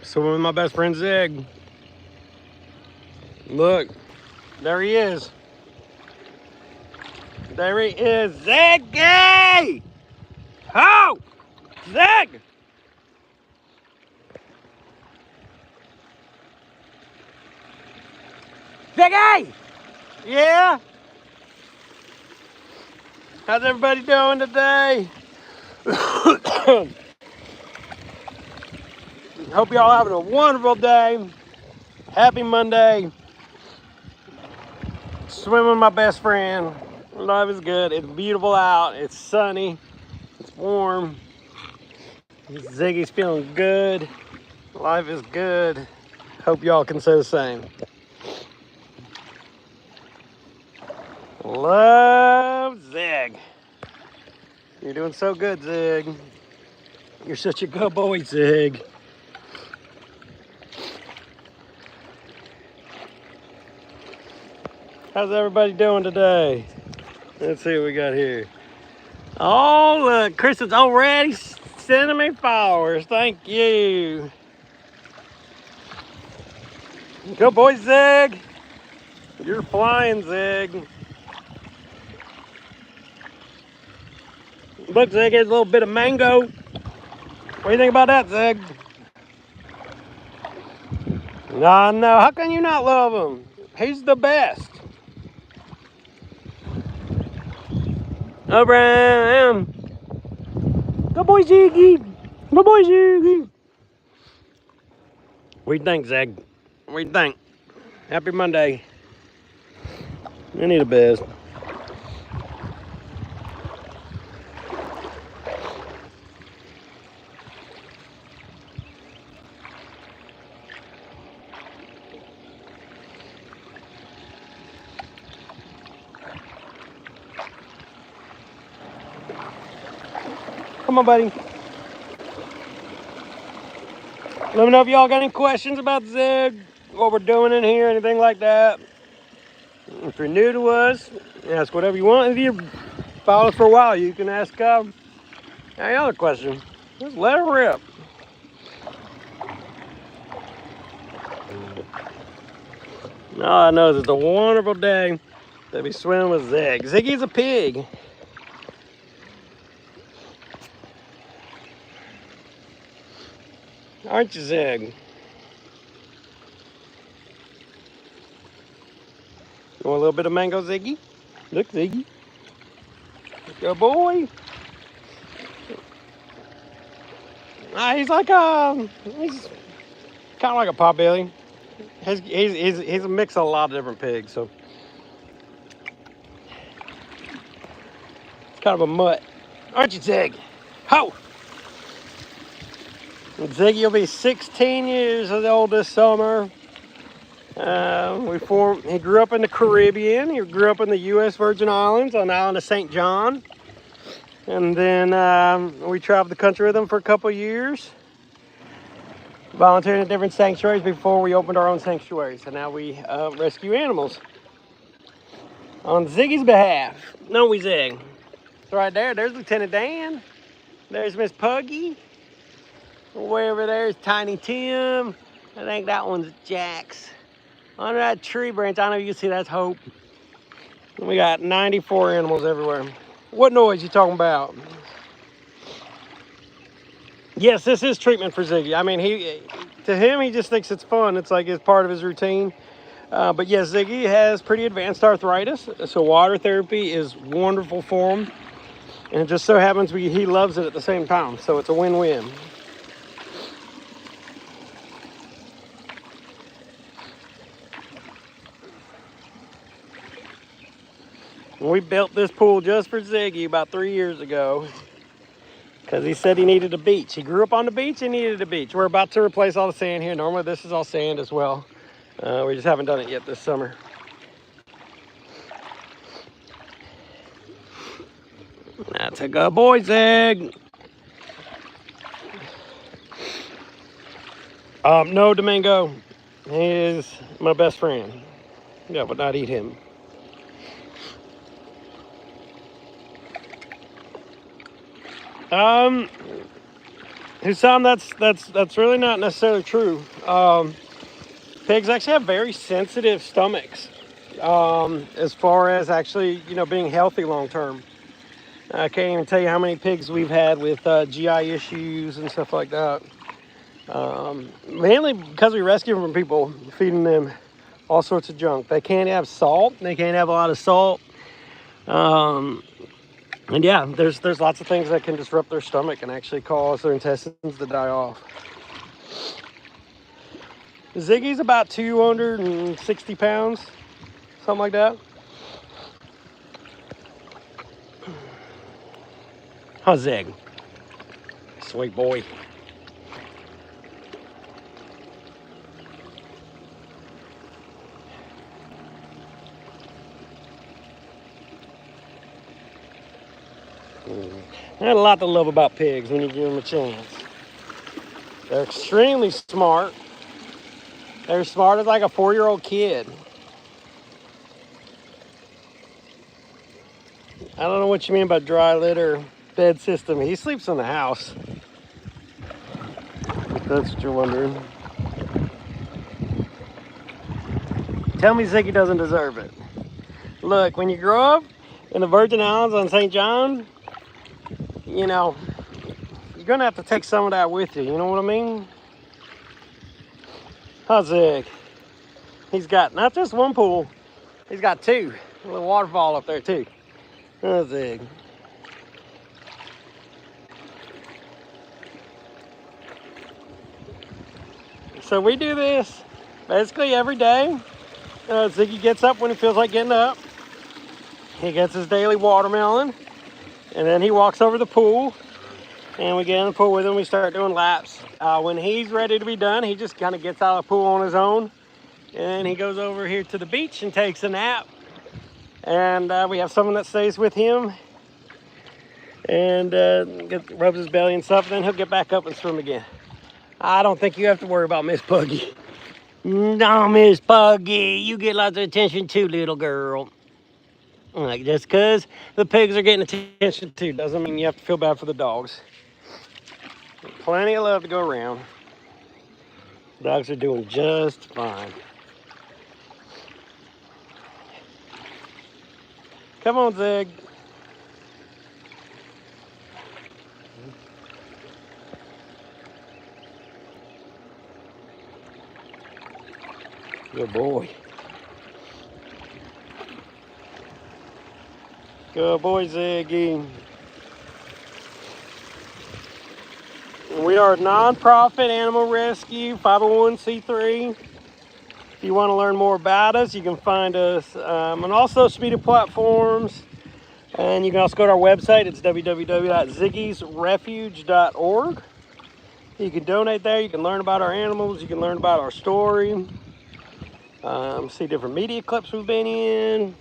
Swimming with my best friend Zig. Look, there he is. There he is, Ziggy! Oh, Zig! Ziggy! Yeah? How's everybody doing today? Hope y'all having a wonderful day. Happy Monday. Swimming with my best friend. Life is good. It's beautiful out. It's sunny. It's warm. Ziggy's feeling good. Life is good. Hope y'all can say the same. Love Zig. You're doing so good, Zig. You're such a good boy, Zig. How's everybody doing today? Let's see what we got here. Oh, look, Chris is already sending me flowers. Thank you. Good boy, Zig. You're flying, Zig. Look, Zig, here's a little bit of mango. What do you think about that, Zig? No, no. How can you not love him? He's the best. Oh, Brian. Good boy, Ziggy. Good boy, Ziggy. What do you think, Zig? What do you think? Happy Monday. I need a best. Come on, buddy. Let me know if y'all got any questions about Zig, what we're doing in here, anything like that. If you're new to us, ask whatever you want. If you followed us for a while, you can ask any other question. Just let her rip. All I know is it's a wonderful day to be swimming with Zig. Ziggy's a pig. Aren't you, Zig? You want a little bit of mango, Ziggy? Look, Ziggy. Good boy. He's like he's kind of like a potbelly. He's a mix of a lot of different pigs, so it's kind of a mutt. Aren't you, Zig? Ho! Ziggy will be 16 years old this summer. He grew up in the Caribbean. He grew up in the U.S. Virgin Islands on the island of St. John. And then we traveled the country with him for a couple years, volunteering at different sanctuaries before we opened our own sanctuary. So now we rescue animals on Ziggy's behalf. No, we Zig. So right there, there's Lieutenant Dan. There's Miss Puggy. Way over there is Tiny Tim. I think that one's Jax. Under that tree branch, I don't know if you can see, that's Hope. And we got 94 animals everywhere. What noise you talking about? Yes, this is treatment for Ziggy. I mean, to him, he just thinks it's fun. It's like it's part of his routine. But yes, Ziggy has pretty advanced arthritis, so water therapy is wonderful for him. And it just so happens he loves it at the same time, so it's a win-win. We built this pool just for Ziggy about 3 years ago because he said he needed a beach. He grew up on the beach and needed a beach. We're about to replace all the sand here. Normally this is all sand as well. We just haven't done it yet this summer. That's a good boy, Zig. No, Domingo. He is my best friend. Yeah, but not eat him. To some, that's really not necessarily true. Pigs actually have very sensitive stomachs, as far as actually, being healthy long term. I can't even tell you how many pigs we've had with GI issues and stuff like that. Mainly because we rescue them from people feeding them all sorts of junk. They can't have salt. They can't have a lot of salt. And yeah, there's lots of things that can disrupt their stomach and actually cause their intestines to die off. Ziggy's about 260 pounds, something like that. How's Zig? Sweet boy. There's a lot to love about pigs when you give them a chance. They're extremely smart. They're smart as like a 4-year-old kid. I don't know what you mean by dry litter bed system. He sleeps in the house, if that's what you're wondering. Tell me Ziggy doesn't deserve it. Look, when you grow up in the Virgin Islands on St. John, you're gonna have to take some of that with you. You know what I mean? How's Zig? He's got not just one pool, he's got two. A little waterfall up there too. How's Zig? So we do this basically every day. Ziggy gets up when he feels like getting up. He gets his daily watermelon, and then he walks over to the pool, and we get in the pool with him. We start doing laps. When he's ready to be done, he just kind of gets out of the pool on his own, and he goes over here to the beach and takes a nap. And we have someone that stays with him and rubs his belly and stuff, and then he'll get back up and swim again. I don't think you have to worry about Miss Puggy. No, Miss Puggy, you get lots of attention too, little girl. Like, just because the pigs are getting attention too doesn't mean you have to feel bad for the dogs. Plenty of love to go around. Dogs are doing just fine. Come on, Zig. Good boy. Good boy, Ziggy. We are a non-profit animal rescue, 501c3. If you want to learn more about us, you can find us on all social media platforms. And you can also go to our website. It's www.ziggysrefuge.org. You can donate there. You can learn about our animals. You can learn about our story. See different media clips we've been in.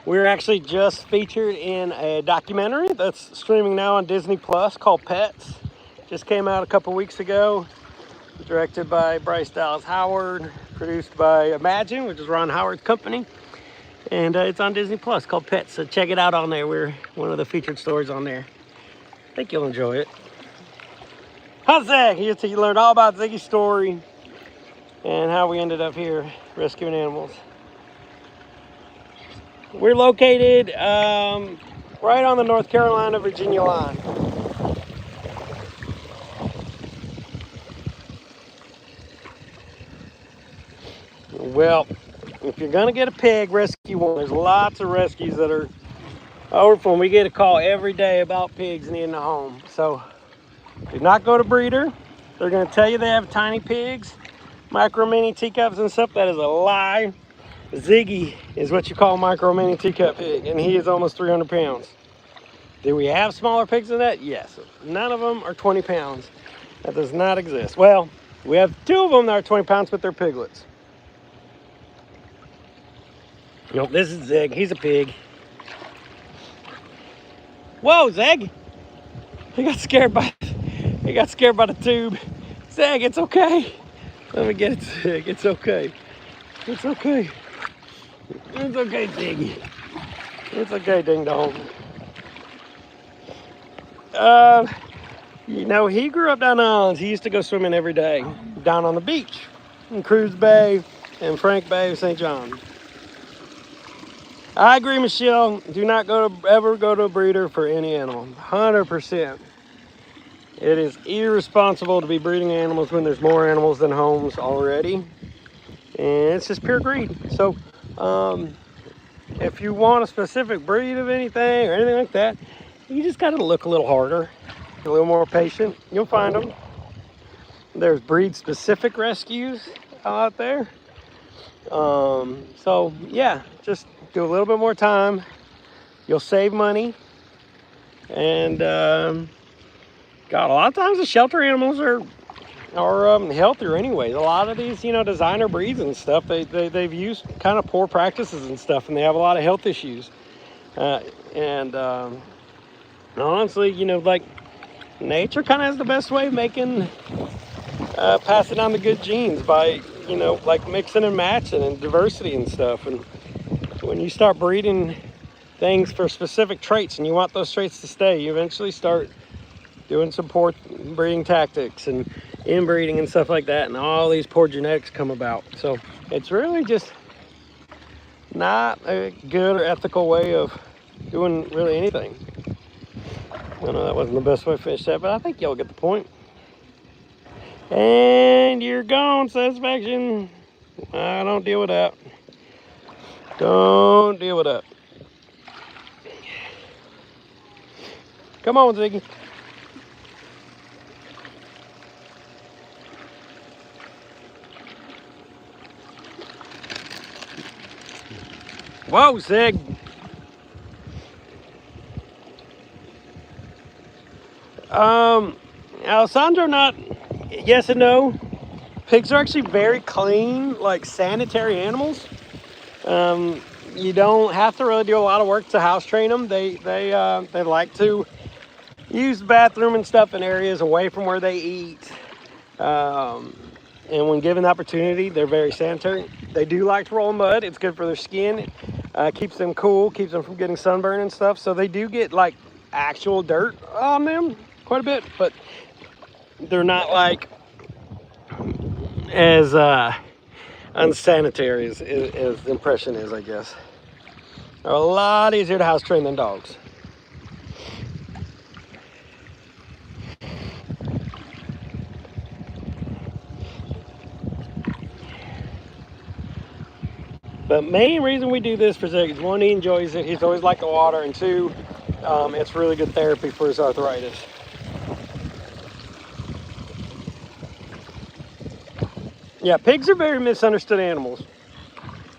We're actually just featured in a documentary that's streaming now on Disney Plus called Pets. Just came out a couple weeks ago. Directed by Bryce Dallas Howard. Produced by Imagine, which is Ron Howard's company. And it's on Disney Plus called Pets. So check it out on there. We're one of the featured stories on there. I think you'll enjoy it. How's Zig? You learned all about Ziggy's story and how we ended up here rescuing animals. We're located right on the North Carolina-Virginia line. Well, if you're gonna get a pig, rescue one. There's lots of rescues that are overfull. We get a call every day about pigs needing a home. So do not go to breeder. They're gonna tell you they have tiny pigs, micro mini teacups and stuff. That is a lie. Ziggy is what you call a micro mini teacup pig, and he is almost 300 pounds. Do we have smaller pigs than that? Yes. None of them are 20 pounds. That does not exist. Well, we have 2 of them that are 20 pounds, but they're piglets. Nope, this is Zig. He's a pig. Whoa, Zig! He got scared by the tube. Zig, it's okay. Let me get it, Zig. It's okay. It's okay. It's okay, Ziggy. It's okay, ding dong. You know, he grew up down the islands. He used to go swimming every day down on the beach in Cruz Bay and Frank Bay of St. John. I agree, Michelle. Do not ever go to a breeder for any animal. 100%. It is irresponsible to be breeding animals when there's more animals than homes already. And it's just pure greed. So, if you want a specific breed of anything or anything like that, you just got to look a little harder, a little more patient. You'll find them. There's breed-specific rescues out there. So, yeah, just do a little bit more time. You'll save money. And, God, a lot of times the shelter animals are healthier anyways. A lot of these, you know, designer breeds and stuff, they've used kind of poor practices and stuff, and they have a lot of health issues. Honestly, you know, like, nature kind of has the best way of making, passing on the good genes by, you know, like mixing and matching and diversity and stuff. And when you start breeding things for specific traits and you want those traits to stay, you eventually start doing some poor breeding tactics and inbreeding and stuff like that, and all these poor genetics come about. So it's really just not a good or ethical way of doing really anything. I know that wasn't the best way to finish that, but I think y'all get the point. And you're gone, satisfaction. I don't deal with that. Don't deal with that. Come on, Ziggy. Whoa, Zig. Alessandro, not yes and no. Pigs are actually very clean, like sanitary animals. You don't have to really do a lot of work to house train them. They like to use the bathroom and stuff in areas away from where they eat. And when given the opportunity, they're very sanitary. They do like to roll in mud. It's good for their skin. Keeps them cool, keeps them from getting sunburn and stuff. So they do get like actual dirt on them quite a bit, but they're not like as unsanitary as the impression is, I guess. They're a lot easier to house train than dogs. The main reason we do this for Ziggy is, one, he enjoys it. He's always liked the water, and two, it's really good therapy for his arthritis. Yeah, pigs are very misunderstood animals.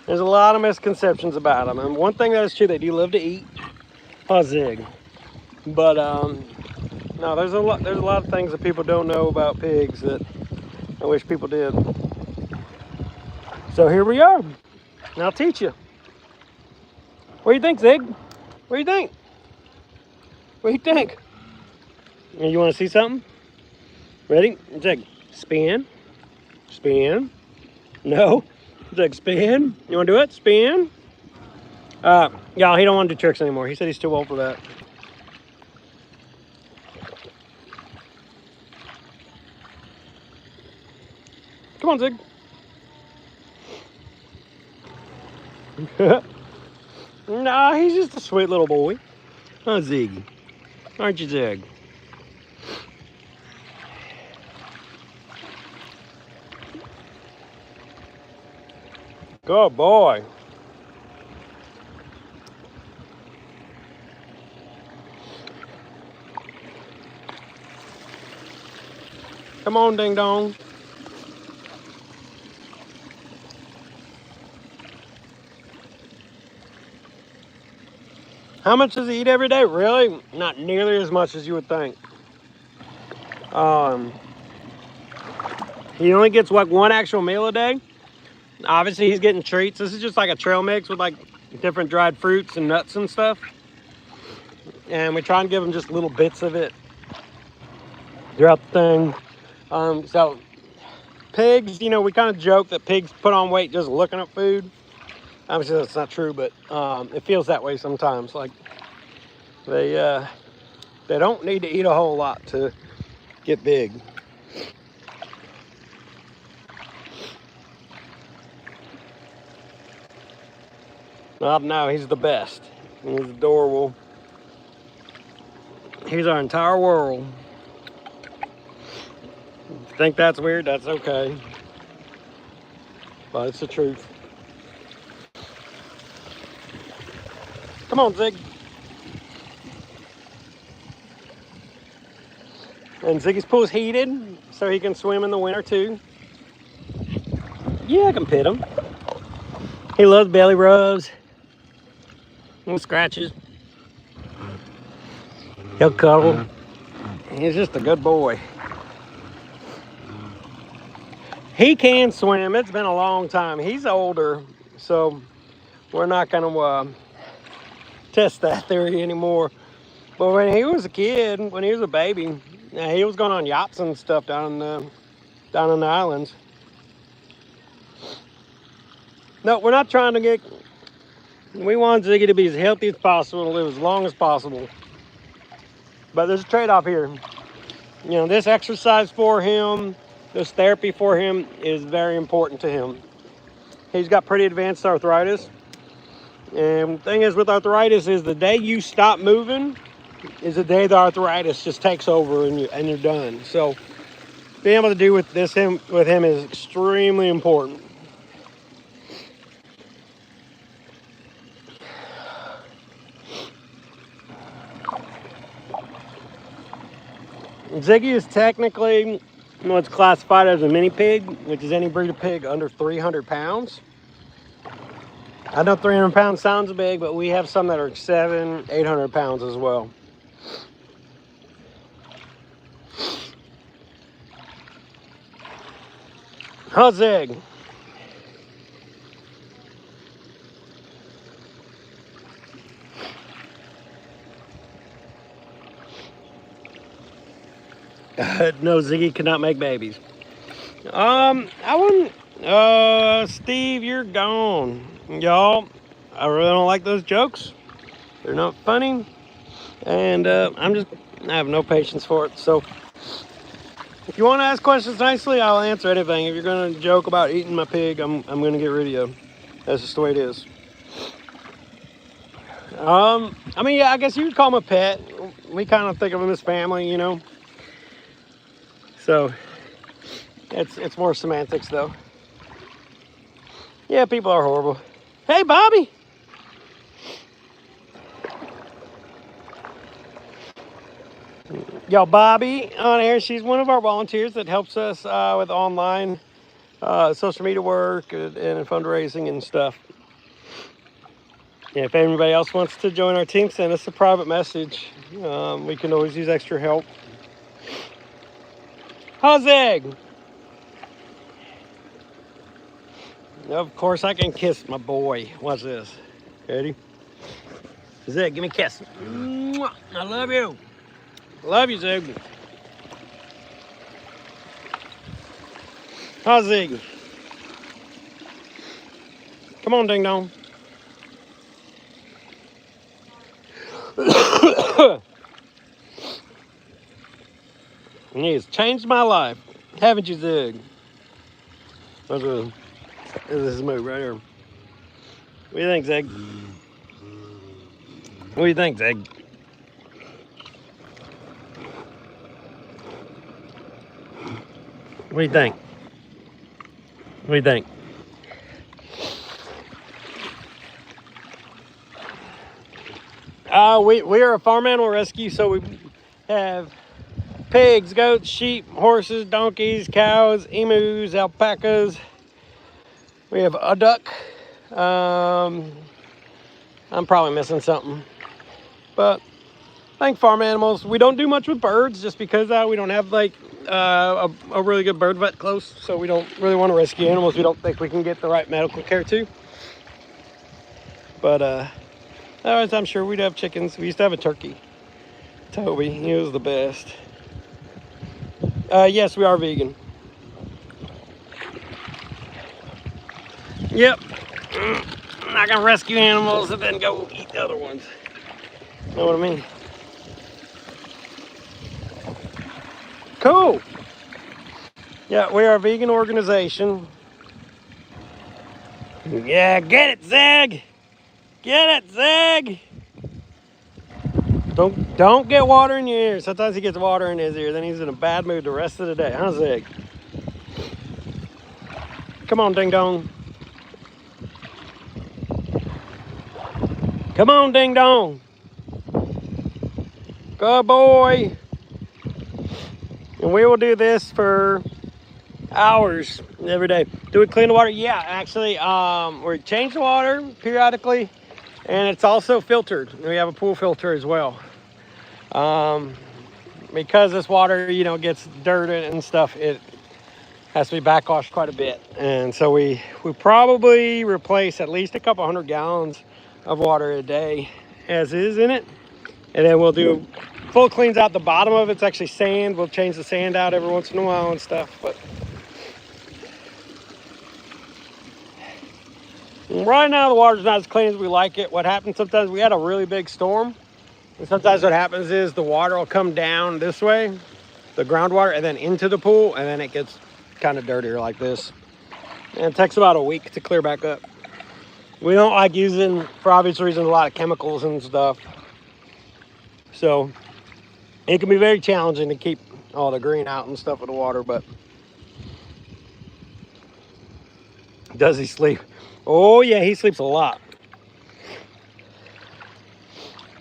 There's a lot of misconceptions about them, and one thing that is true, they do love to eat. Oh, Zig. But no, there's a lot of things that people don't know about pigs that I wish people did. So here we are. And I'll teach you. What do you think, Zig? What do you think? What do you think? You want to see something? Ready? Zig, spin. Spin. No. Zig, spin. You want to do it? Spin. Y'all, he don't want to do tricks anymore. He said he's too old for that. Come on, Zig. Nah, he's just a sweet little boy. Oh, Ziggy. Aren't you, Zig? Good boy. Come on, ding dong. How much does he eat every day? Really? Not nearly as much as you would think. He only gets like one actual meal a day. Obviously, he's getting treats. This is just like a trail mix with like different dried fruits and nuts and stuff. And we try and give him just little bits of it throughout the thing. So pigs, you know, we kind of joke that pigs put on weight just looking at food. Obviously, that's not true, but it feels that way sometimes. Like they don't need to eat a whole lot to get big. I don't know, he's the best. He's adorable. He's our entire world. If you think that's weird, that's okay. But it's the truth. Come on, Zig. And Ziggy's pool's heated, so he can swim in the winter too. Yeah, I can pet him. He loves belly rubs and scratches. He'll cuddle. He's just a good boy. He can swim. It's been a long time. He's older, so we're not going to test that theory anymore. But when he was a kid, when he was a baby, he was going on yachts and stuff down in the islands. No, we're not trying to get... We want Ziggy to be as healthy as possible, live as long as possible. But there's a trade-off here. You know, this exercise for him, this therapy for him is very important to him. He's got pretty advanced arthritis. And the thing is with arthritis is the day you stop moving is the day the arthritis just takes over and you're done. So being able to do with him is extremely important. Ziggy is technically what's classified as a mini pig, which is any breed of pig under 300 pounds. I know 300 pounds sounds big, but we have some that are 700-800 pounds as well. How's Zig? No, Ziggy cannot make babies. I wouldn't. Steve, you're gone. Y'all, I really don't like those jokes. They're not funny. And I have no patience for it. So if you want to ask questions nicely, I'll answer anything. If you're going to joke about eating my pig, I'm going to get rid of you. That's just the way it is. I mean, yeah, I guess you would call him a pet. We kind of think of him as family, you know. So it's more semantics, though. Yeah, people are horrible. Hey, Bobby. Yo, Bobby on air. She's one of our volunteers that helps us with online social media work and fundraising and stuff. Yeah, if anybody else wants to join our team, send us a private message. We can always use extra help. How's Egg? Of course, I can kiss my boy. Watch this. Ready? Zig, give me a kiss. Mwah! I love you. Love you, Zig. How's Zig? Come on, ding dong. He has changed my life, haven't you, Zig? This is a move right here. What do you think, Zig? What do you think, Zig? What do you think? What do you think? We are a farm animal rescue, so we have pigs, goats, sheep, horses, donkeys, cows, emus, alpacas. We have a duck. I'm probably missing something. But I think farm animals, we don't do much with birds just because we don't have like a really good bird vet close. So we don't really want to rescue animals we don't think we can get the right medical care to. But otherwise, I'm sure we'd have chickens. We used to have a turkey. Toby, he was the best. Yes, we are vegan. Yep. I'm not gonna rescue animals and then go eat the other ones. Know what I mean? Cool. Yeah, we are a vegan organization. Yeah, get it, Zig. Get it, Zig. Don't get water in your ears. Sometimes he gets water in his ear, then he's in a bad mood the rest of the day. Huh, Zig? Come on, ding dong. Come on, ding dong. Good boy. And we will do this for hours every day. Do we clean the water? Yeah, actually, we change the water periodically, and it's also filtered. We have a pool filter as well. Because this water, you know, gets dirt and stuff, it has to be backwashed quite a bit. And so we probably replace at least a couple 100 gallons of water a day as is in it. And then we'll do full cleans out the bottom of it. It's actually sand. We'll change the sand out every once in a while and stuff. But right now the water's not as clean as we like it. What happens sometimes, we had a really big storm. And sometimes what happens is the water will come down this way, the groundwater, and then into the pool, and then it gets kind of dirtier like this. And it takes about a week to clear back up. We don't like using, for obvious reasons, a lot of chemicals and stuff. So it can be very challenging to keep all the green out and stuff with the water, but does he sleep? Oh yeah, he sleeps a lot.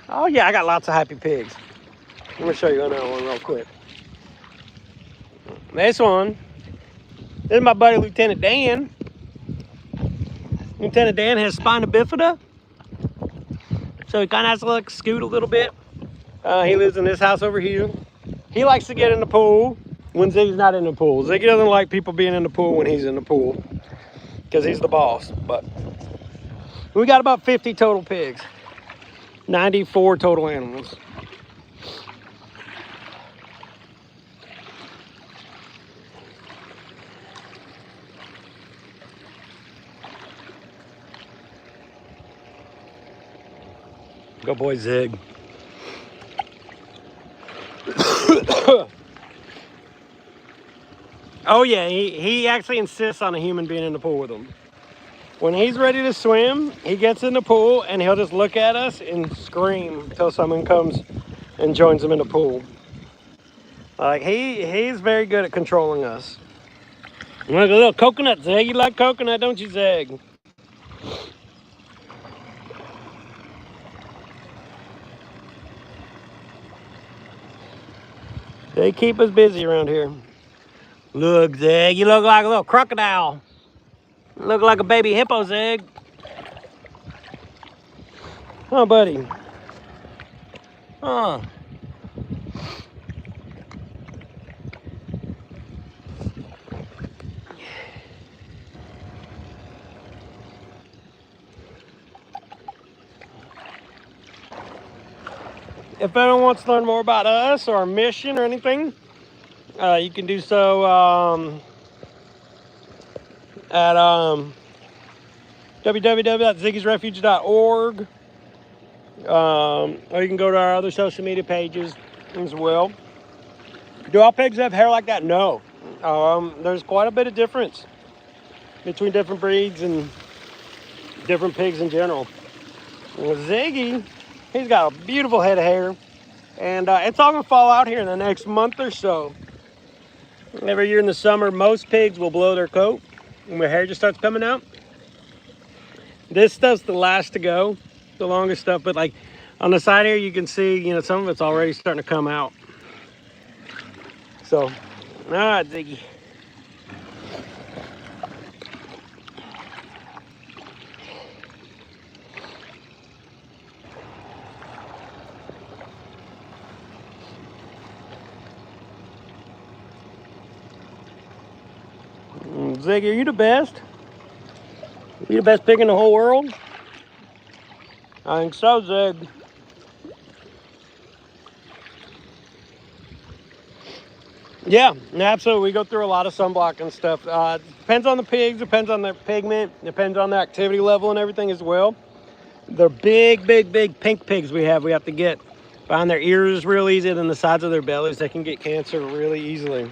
Oh yeah, I got lots of happy pigs. Let me show you another one real quick. This one, this is my buddy Lieutenant Dan. Lieutenant Dan has spina bifida, so he kind of has to like scoot a little bit. He lives in this house over here. He likes to get in the pool when Ziggy's not in the pool. Ziggy doesn't like people being in the pool when he's in the pool because he's the boss. But we got about 50 total pigs, 94 total animals. Good boy, Zig. Oh yeah, he actually insists on a human being in the pool with him. When he's ready to swim, he gets in the pool and he'll just look at us and scream until someone comes and joins him in the pool. Like he's very good at controlling us. Like a little coconut, Zig. You like coconut, don't you, Zig? They keep us busy around here. Look, Zig, you look like a little crocodile. You look like a baby hippo, Zig. Oh, buddy. Huh. If anyone wants to learn more about us or our mission or anything, you can do so at www.ziggysrefuge.org. Or you can go to our other social media pages as well. Do all pigs have hair like that? No. There's quite a bit of difference between different breeds and different pigs in general. Well, Ziggy, he's got a beautiful head of hair, and it's all gonna fall out here in the next month or so. Every year in the summer, most pigs will blow their coat and their hair just starts coming out. This stuff's the last to go, the longest stuff, but like on the side here, you can see, you know, some of it's already starting to come out. So, all right, Ziggy. Ziggy, are you the best? You the best pig in the whole world? I think so, Zig. Yeah, absolutely. We go through a lot of sunblock and stuff. Depends on the pigs, depends on their pigment, depends on their activity level and everything as well. The big pink pigs we have to get behind their ears real easy, then the sides of their bellies, they can get cancer really easily.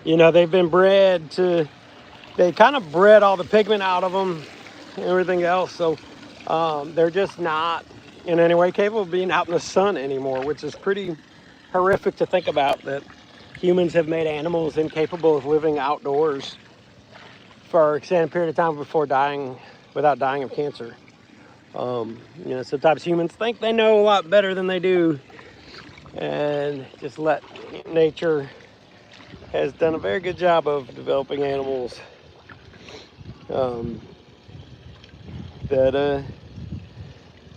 You know, they've been bred to, they kind of bred all the pigment out of them and everything else. So they're just not in any way capable of being out in the sun anymore, which is pretty horrific to think about, that humans have made animals incapable of living outdoors for an extended period of time before dying, without dying of cancer. You know, sometimes humans think they know a lot better than they do, and just let nature has done a very good job of developing animals that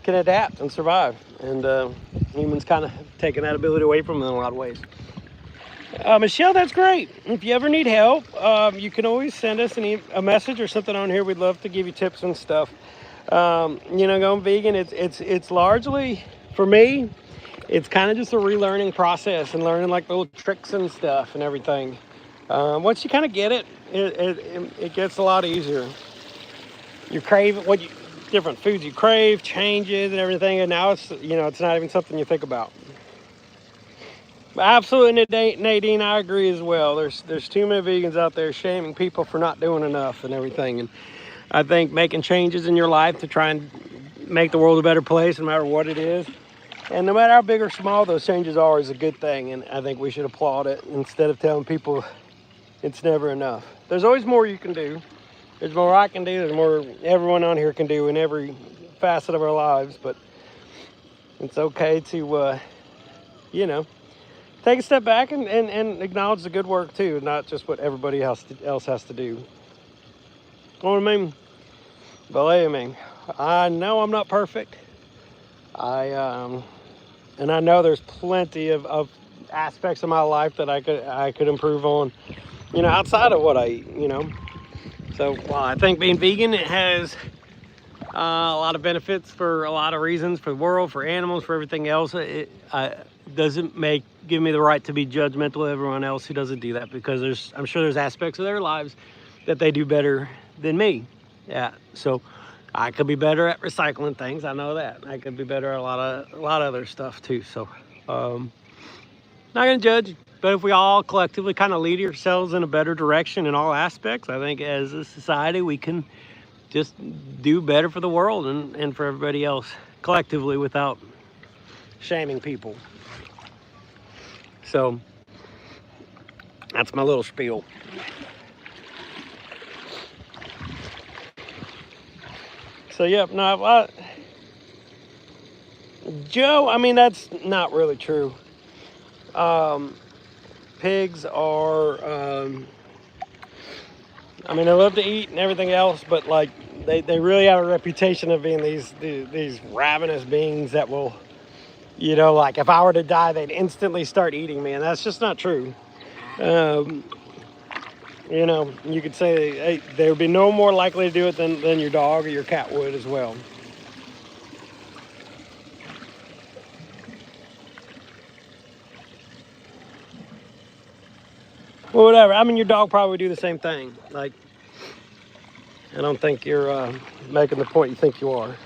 can adapt and survive. And humans kind of taken that ability away from them in a lot of ways. Michelle, that's great. If you ever need help, you can always send us a message or something on here. We'd love to give you tips and stuff. You know, going vegan, it's largely, for me, it's kind of just a relearning process and learning like little tricks and stuff and everything. Once you kind of get it, it gets a lot easier. You crave different foods you crave changes and everything, and now it's, you know, it's not even something you think about. Absolutely, Nadine, I agree as well. There's too many vegans out there shaming people for not doing enough and everything. And I think making changes in your life to try and make the world a better place, no matter what it is, and no matter how big or small those changes are, is a good thing. And I think we should applaud it instead of telling people it's never enough. There's always more you can do. There's more I can do. There's more everyone on here can do in every facet of our lives. But it's okay to, you know, take a step back and acknowledge the good work too, not just what everybody else has to do. You know what I mean? Believe me, I know I'm not perfect. And I know there's plenty of aspects of my life that I could improve on, you know, outside of what I eat, you know. So while I think being vegan, it has a lot of benefits for a lot of reasons, for the world, for animals, for everything else. It doesn't give me the right to be judgmental of everyone else who doesn't do that, because I'm sure there's aspects of their lives that they do better than me. Yeah, so I could be better at recycling things. I know that. I could be better at a lot of other stuff too. So not gonna judge, but if we all collectively kind of lead ourselves in a better direction in all aspects, I think as a society we can just do better for the world and for everybody else collectively without shaming people. So that's my little spiel. So yeah, no, Joe, I mean, that's not really true. Pigs are, I mean, they love to eat and everything else, but like they really have a reputation of being these ravenous beings that will, you know, like if I were to die, they'd instantly start eating me, and that's just not true. You know, you could say, hey, they would be no more likely to do it than your dog or your cat would as well. Well, whatever. I mean, your dog probably would do the same thing. Like, I don't think you're making the point you think you are.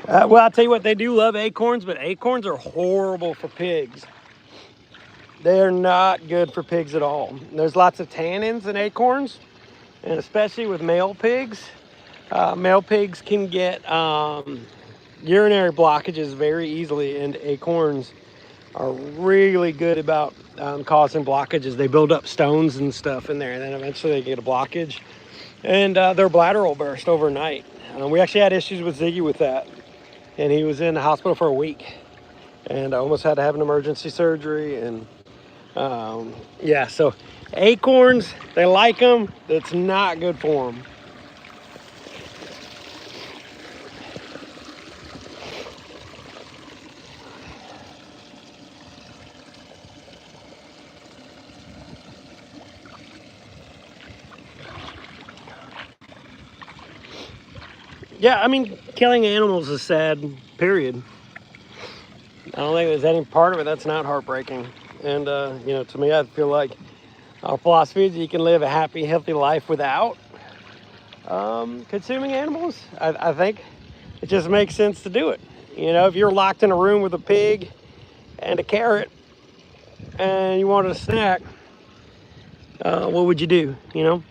Well, I'll tell you what, they do love acorns, but acorns are horrible for pigs. They are not good for pigs at all. There's lots of tannins in acorns, and especially with male pigs. Male pigs can get urinary blockages very easily, and acorns are really good about causing blockages. They build up stones and stuff in there, and then eventually they get a blockage, and their bladder will burst overnight. We actually had issues with Ziggy with that, and he was in the hospital for a week, and I almost had to have an emergency surgery. And yeah, so acorns, they like them. It's not good for them. Yeah, I mean, killing animals is sad, period. I don't think there's any part of it that's not heartbreaking. And, you know, to me, I feel like our philosophy is you can live a happy, healthy life without. consuming animals, I think it just makes sense to do it. You know, if you're locked in a room with a pig and a carrot and you wanted a snack, what would you do, you know?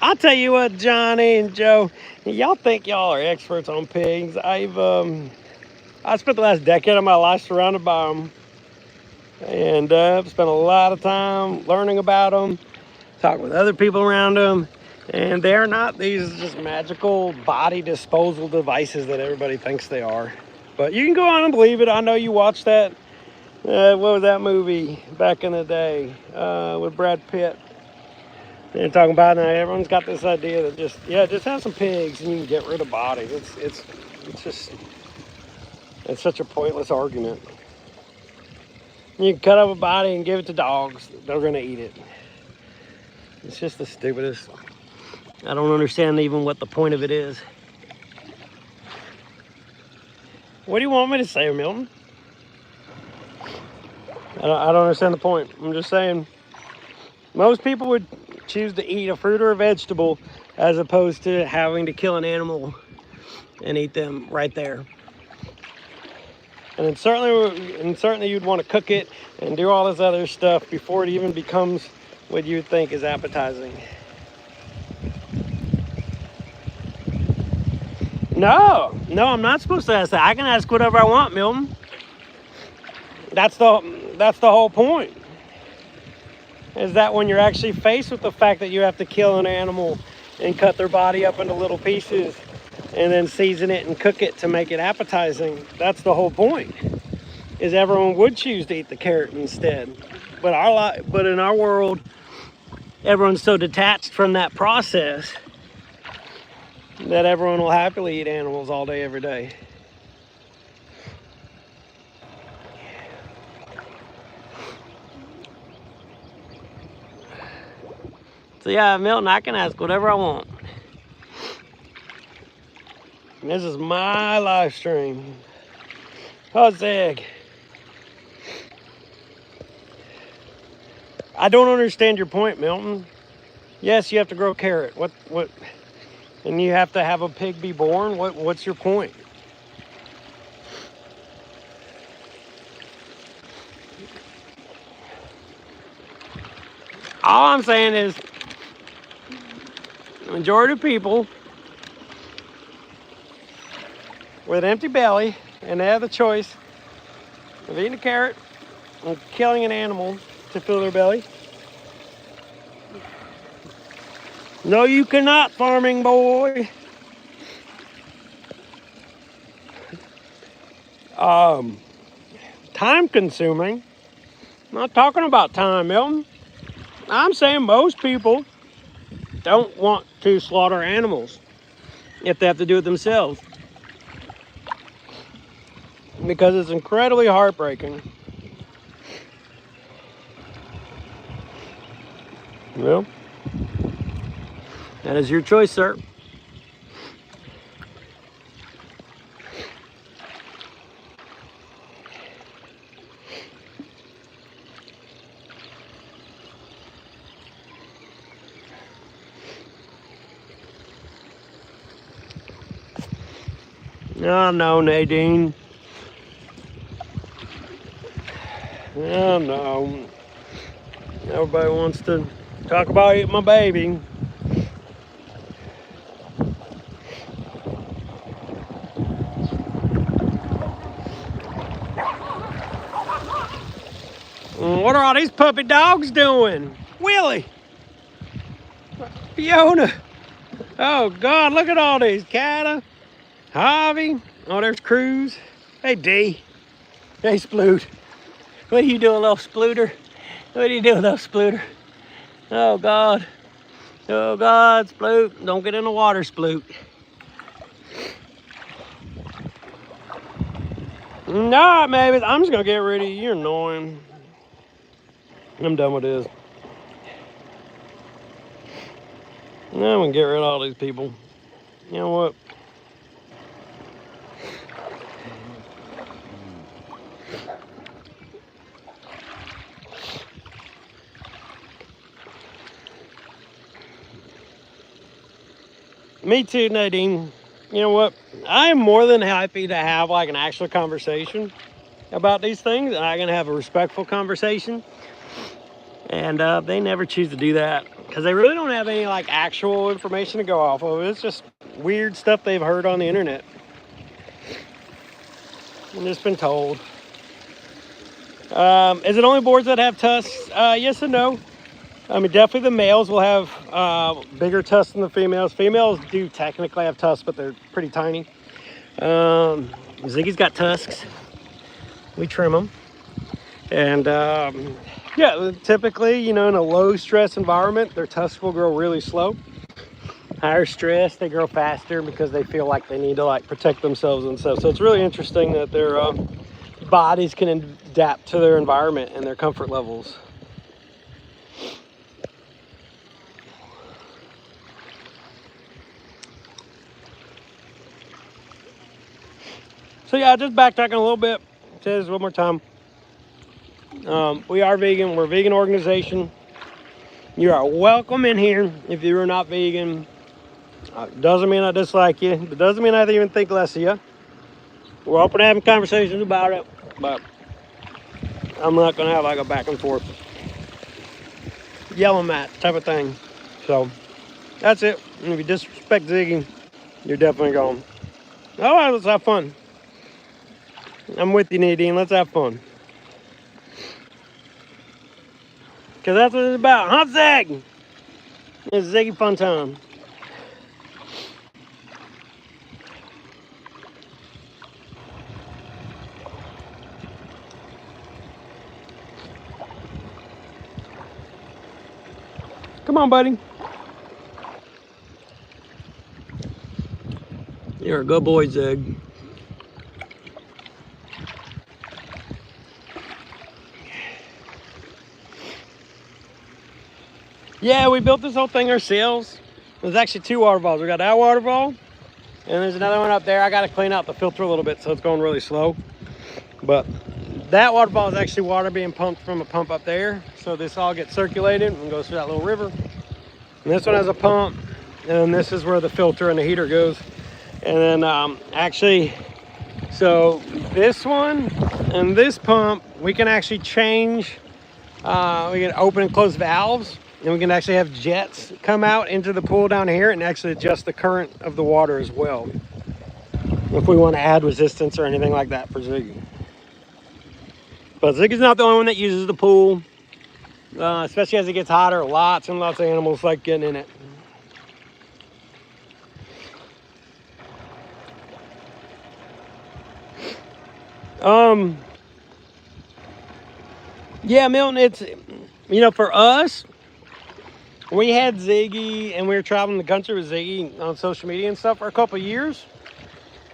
I'll tell you what, Johnny and Joe, y'all think y'all are experts on pigs. I spent the last decade of my life surrounded by them, and I've spent a lot of time learning about them, talking with other people around them, and they're not these just magical body disposal devices that everybody thinks they are. But you can go on and believe it. I know you watched that, what was that movie back in the day with Brad Pitt? And talking about now, everyone's got this idea that just have some pigs and you can get rid of bodies. It's such a pointless argument. You can cut up a body and give it to dogs. They're gonna eat it. It's just the stupidest. I don't understand even what the point of it is. What do you want me to say, Milton? I don't understand the point. I'm just saying, most people would choose to eat a fruit or a vegetable as opposed to having to kill an animal and eat them right there. And certainly you'd want to cook it and do all this other stuff before it even becomes what you would think is appetizing. No, I'm not supposed to ask that. I can ask whatever I want, Milton. That's the whole point. Is that when you're actually faced with the fact that you have to kill an animal and cut their body up into little pieces and then season it and cook it to make it appetizing, that's the whole point. Is everyone would choose to eat the carrot instead. But in our world, everyone's so detached from that process that everyone will happily eat animals all day, every day. So yeah, Milton, I can ask whatever I want. And this is my live stream. Oh, Zig. I don't understand your point, Milton. Yes, you have to grow carrot. What? And you have to have a pig be born? What's your point? All I'm saying is the majority of people with an empty belly and they have the choice of eating a carrot and killing an animal to fill their belly. No, you cannot, farming boy. Time consuming. I'm not talking about time, Milton. I'm saying most people don't want to slaughter animals if they have to do it themselves, because it's incredibly heartbreaking. Well, that is your choice, sir. Oh, no, Nadine. Oh, no. Everybody wants to talk about eating my baby. What are all these puppy dogs doing? Willie. Fiona. Oh, God, look at all these. Cata. Javi. Oh, there's Cruz. Hey, D. Hey, Sploot. What are you doing, little splooter? What are you doing, little splooter? Oh, God. Oh, God, Sploot. Don't get in the water, Sploot. Nah, maybe. I'm just going to get rid of you. You're annoying. I'm done with this. I'm going to get rid of all these people. You know what? Me too, Nadine. You know what? I'm more than happy to have like an actual conversation about these things. I can have a respectful conversation. And they never choose to do that because they really don't have any like actual information to go off of. It's just weird stuff they've heard on the internet and just been told. Is it only boars that have tusks? Yes and no. I mean, definitely the males will have bigger tusks than the females. Females do technically have tusks, but they're pretty tiny. Ziggy's got tusks. We trim them. And yeah, typically, you know, in a low stress environment, their tusks will grow really slow. Higher stress, they grow faster because they feel like they need to like protect themselves and stuff. So it's really interesting that their bodies can adapt to their environment and their comfort levels. So yeah, just backtracking a little bit. Say this one more time. We are vegan. We're a vegan organization. You are welcome in here if you are not vegan. Doesn't mean I dislike you. It doesn't mean I even think less of you. We're open to having conversations about it, but I'm not going to have like a back and forth yelling match type of thing. So that's it. And if you disrespect Ziggy, you're definitely going. All right, let's have fun. I'm with you, Nadine. Let's have fun. Because that's what it's about. Huh, Zig? It's Ziggy fun time. Come on, buddy. You're a good boy, Zig. Yeah, we built this whole thing ourselves. There's actually 2 waterfalls. We got that waterfall, and there's another one up there. I got to clean out the filter a little bit, so it's going really slow. But that waterfall is actually water being pumped from a pump up there. So this all gets circulated and goes through that little river. And this one has a pump, and this is where the filter and the heater goes. And then actually, so this one and this pump, we can actually change. We can open and close valves. And we can actually have jets come out into the pool down here and actually adjust the current of the water as well, if we want to add resistance or anything like that for Ziggy. But Ziggy's not the only one that uses the pool, especially as it gets hotter. Lots and lots of animals like getting in it. Yeah, Milton, it's, you know, for us, we had Ziggy and we were traveling the country with Ziggy on social media and stuff for a couple of years.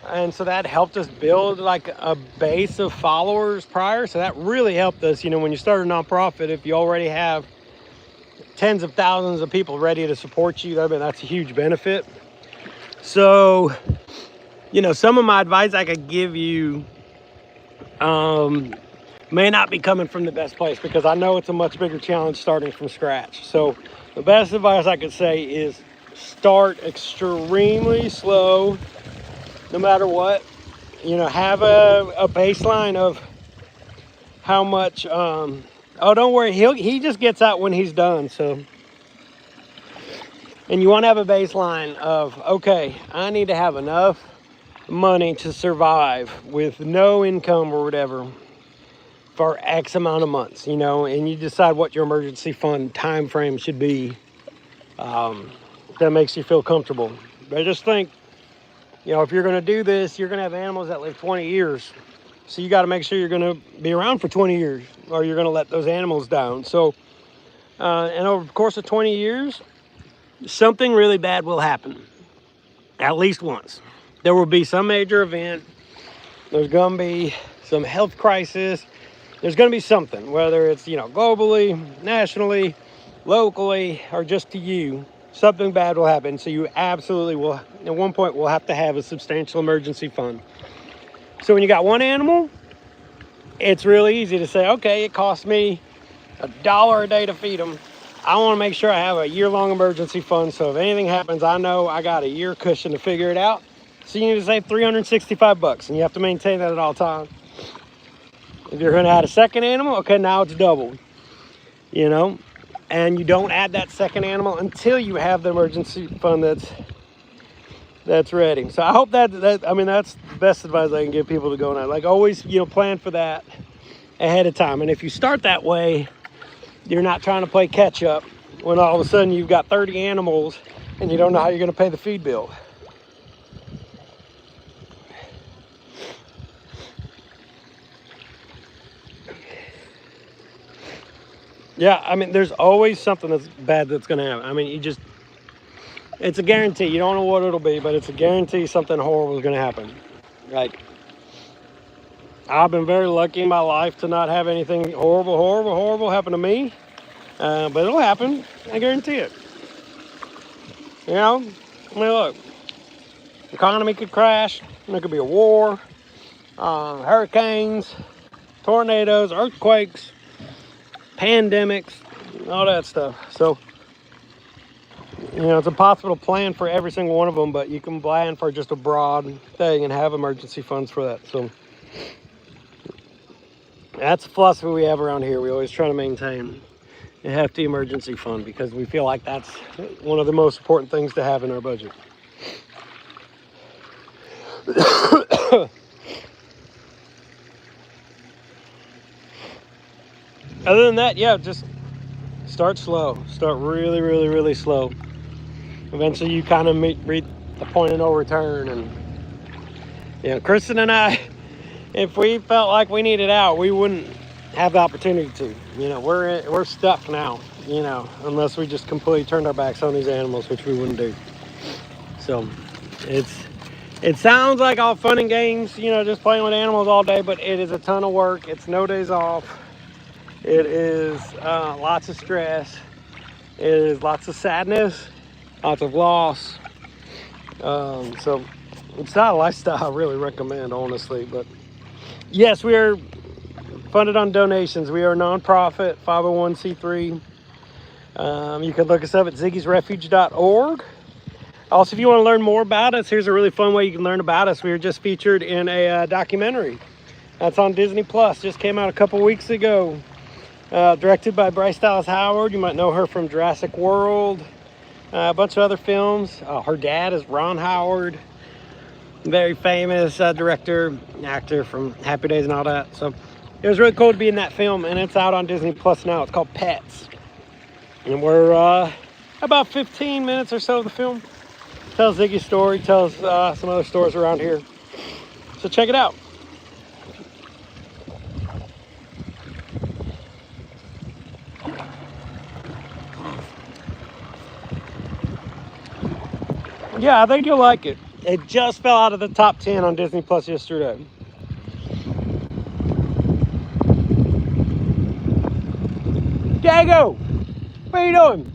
And so that helped us build like a base of followers prior. So that really helped us, you know, when you start a nonprofit, if you already have tens of thousands of people ready to support you, I mean, that's a huge benefit. So, you know, some of my advice I could give you may not be coming from the best place, because I know it's a much bigger challenge starting from scratch. So the best advice I could say is start extremely slow, no matter what. You know, have a baseline of how much, oh, don't worry, he just gets out when he's done. So, and you want to have a baseline of, okay, I need to have enough money to survive with no income or whatever for X amount of months, you know, and you decide what your emergency fund time frame should be. That makes you feel comfortable. But just think, you know, if you're going to do this, you're going to have animals that live 20 years. So you got to make sure you're going to be around for 20 years or you're going to let those animals down. So, and over the course of 20 years, something really bad will happen. At least once. There will be some major event. There's going to be some health crisis. There's going to be something, whether it's, you know, globally, nationally, locally, or just to you. Something bad will happen. So you absolutely will, at one point, will have to have a substantial emergency fund. So when you got one animal, it's really easy to say, okay, it costs me $1 a day to feed them. I want to make sure I have a year-long emergency fund, so if anything happens, I know I got a year cushion to figure it out. So you need to save 365 bucks, and you have to maintain that at all times. If you're going to add a second animal, okay, now it's doubled, you know, and you don't add that second animal until you have the emergency fund that's ready. So I hope that I mean, that's the best advice I can give people to go now. Like, always, you know, plan for that ahead of time. And if you start that way, you're not trying to play catch up when all of a sudden you've got 30 animals and you don't know how you're going to pay the feed bill. Yeah, I mean, there's always something that's bad that's going to happen. I mean, it's a guarantee. You don't know what it'll be, but it's a guarantee something horrible is going to happen. Like, I've been very lucky in my life to not have anything horrible happen to me. But it'll happen. I guarantee it. You know? I mean, look. The economy could crash. There could be a war. Hurricanes. Tornadoes. Earthquakes. Pandemics. All that stuff. So, you know, it's impossible to plan for every single one of them, but you can plan for just a broad thing and have emergency funds for that. So, that's the philosophy we have around here. We always try to maintain a hefty emergency fund because we feel like that's one of the most important things to have in our budget. Other than that, yeah, just start slow. Start really slow. Eventually you kind of reach the point of no return. And, you know, Kristen and I, if we felt like we needed out, we wouldn't have the opportunity to. You know, we're stuck now, you know, unless we just completely turned our backs on these animals, which we wouldn't do. So it sounds like all fun and games, you know, just playing with animals all day, but it is a ton of work. It's no days off. It is lots of stress. It is lots of sadness, lots of loss. So it's not a lifestyle I really recommend, honestly. But yes, we are funded on donations. We are a nonprofit 501c3. You can look us up at ziggysrefuge.org. Also, if you want to learn more about us, here's a really fun way you can learn about us. We were just featured in a documentary that's on Disney Plus. Just came out a couple weeks ago. Directed by Bryce Dallas Howard. You might know her from Jurassic World, a bunch of other films. Her dad is Ron Howard, very famous director, actor from Happy Days and all that. So it was really cool to be in that film, and it's out on Disney Plus now. It's called Pets, and we're about 15 minutes or so of the film. Tells Ziggy's story, tells some other stories around here. So check it out. Yeah, I think you'll like it. It just fell out of the top 10 on Disney Plus yesterday. Diego, what are you doing?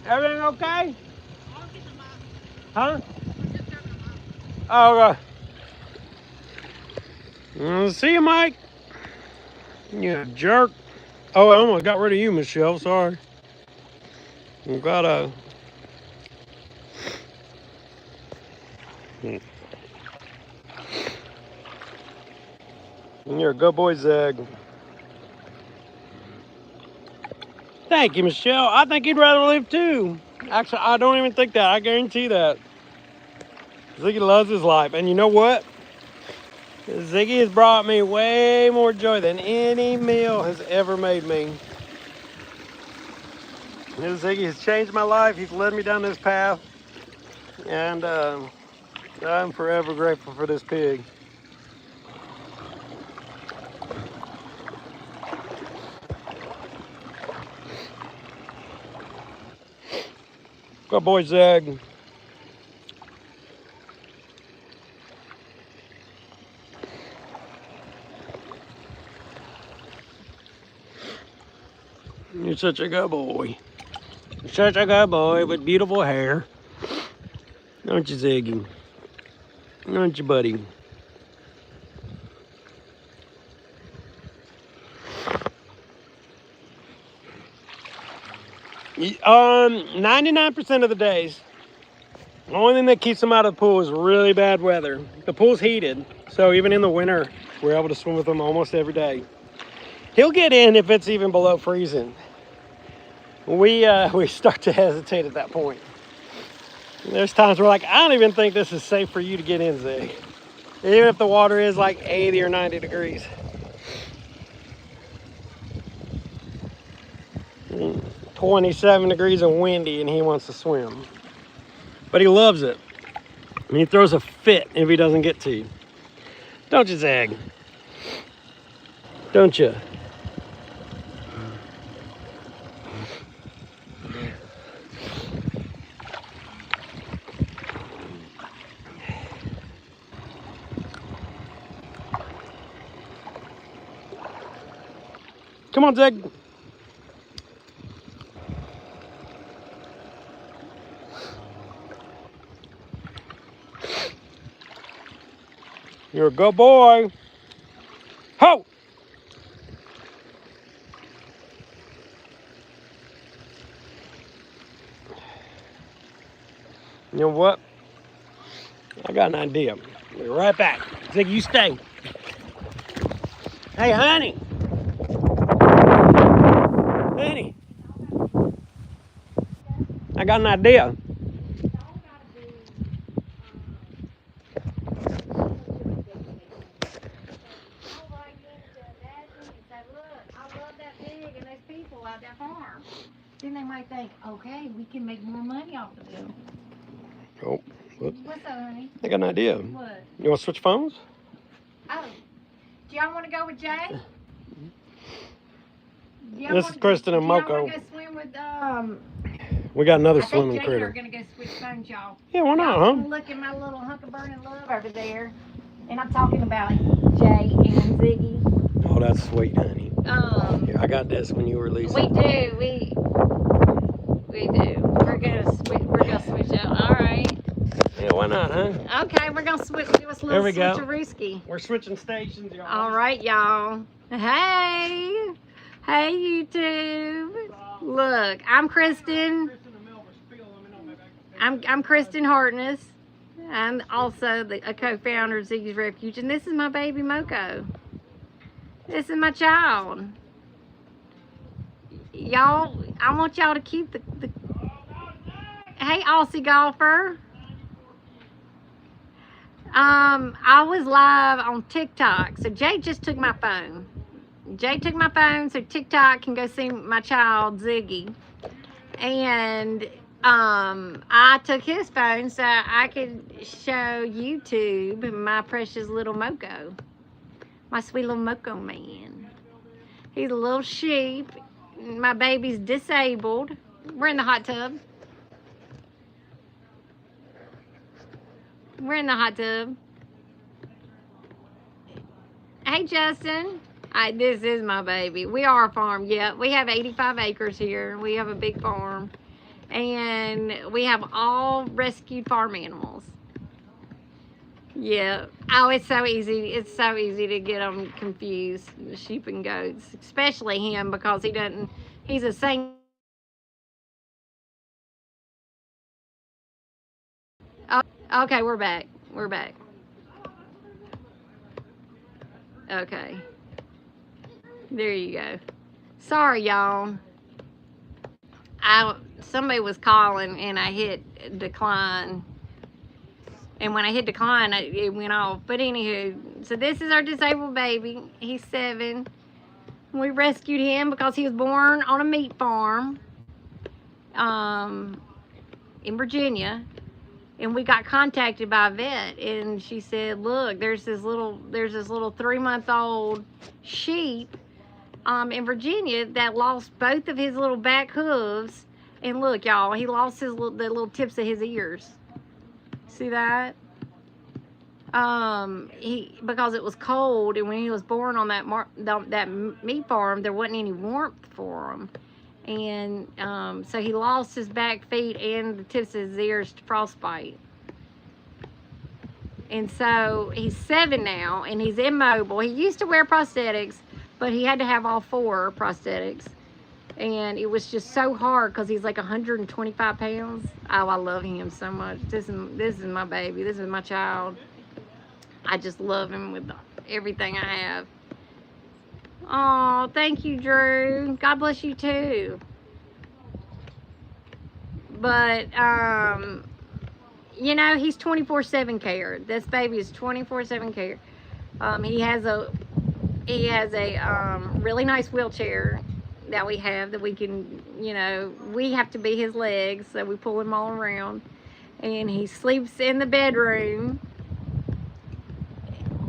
Everything okay? Huh? Oh, see you, Mike. You jerk. Oh, I almost got rid of you, Michelle. Sorry. I've got a... You're a good boy, Zeg. Thank you, Michelle. I think he'd rather live too. Actually, I don't even think that. I guarantee that. Ziggy loves his life. And you know what? Ziggy has brought me way more joy than any meal has ever made me. Ziggy has changed my life. He's led me down this path. And I'm forever grateful for this pig. Good boy, Zeg. You're such a good boy. You're such a good boy with beautiful hair. Aren't you, Ziggy? Aren't you, buddy? 99% of the days, the only thing that keeps them out of the pool is really bad weather. The pool's heated, so even in the winter, we're able to swim with him almost every day. He'll get in if it's even below freezing. We start to hesitate at that point. There's times we're like, I don't even think this is safe for you to get in, Zig. Even if the water is like 80 or 90 degrees. 27 degrees and windy, and he wants to swim. But he loves it. And he throws a fit if he doesn't get to you. Don't you, Zag? Don't you? Come on, Zag. You're a good boy. Ho! You know what? I got an idea. I'll be right back. Ziggy, you stay. Hey, honey. Honey. I got an idea. Then they might think, okay, we can make more money off of them. Oh, What's up, honey? I got an idea. What? You want to switch phones? Oh, do y'all want to go with Jay? This is Kristen and Moko. Do y'all want to go swim with, We got another I think swimming Jay critter. Are going to go switch phones, y'all. Yeah, why not, Y'all huh? Look at my little hunk of burning love over there. And I'm talking about Jay and Ziggy. Oh, that's sweet, honey. Yeah, I got this when you release We it. do. We do. We're gonna switch out. All right. Yeah, why not, huh? Okay, we're gonna switch. Do us a There little we go. switcherooski. We're switching stations, y'all. All right, y'all. Hey, YouTube. Look, I'm Kristen. I'm Kristen Hartness. I'm also a co-founder of Ziggy's Refuge, and this is my baby Moko. This is my child. Y'all, I want y'all to keep the Hey, Aussie golfer. I was live on TikTok. So Jay just took my phone. Jay took my phone so TikTok can go see my child Ziggy. And I took his phone so I could show YouTube my precious little Moko. My sweet little Moko man. He's a little sheep. My baby's disabled. We're in the hot tub. We're in the hot tub. Hey, Justin. This is my baby. We are a farm. Yeah, we have 85 acres here. We have a big farm. And we have all rescued farm animals. Yeah. Oh, it's so easy. It's so easy to get them confused, the sheep and goats. Especially him because he's a saint. Oh, okay, we're back. We're back. Okay. There you go. Sorry, y'all. Somebody was calling and I hit decline. And when I hit decline, it went off. But anywho, so this is our disabled baby. He's 7. We rescued him because he was born on a meat farm in Virginia. And we got contacted by a vet, and she said, "Look, there's this little 3-month-old sheep in Virginia that lost both of his little back hooves, and look, y'all, he lost the little tips of his ears. See that? Because it was cold, and when he was born on that meat farm, there wasn't any warmth for him." And so he lost his back feet and the tips of his ears to frostbite. And so he's 7 now, and he's immobile. He used to wear prosthetics, but he had to have all 4 prosthetics. And it was just so hard because he's like 125 pounds. Oh, I love him so much. This is my baby. This is my child. I just love him with everything I have. Oh, thank you, Drew. God bless you too. But you know, he's 24/7 care. This baby is 24/7 care. He has a really nice wheelchair that we have that we can, you know, we have to be his legs, so we pull him all around. And he sleeps in the bedroom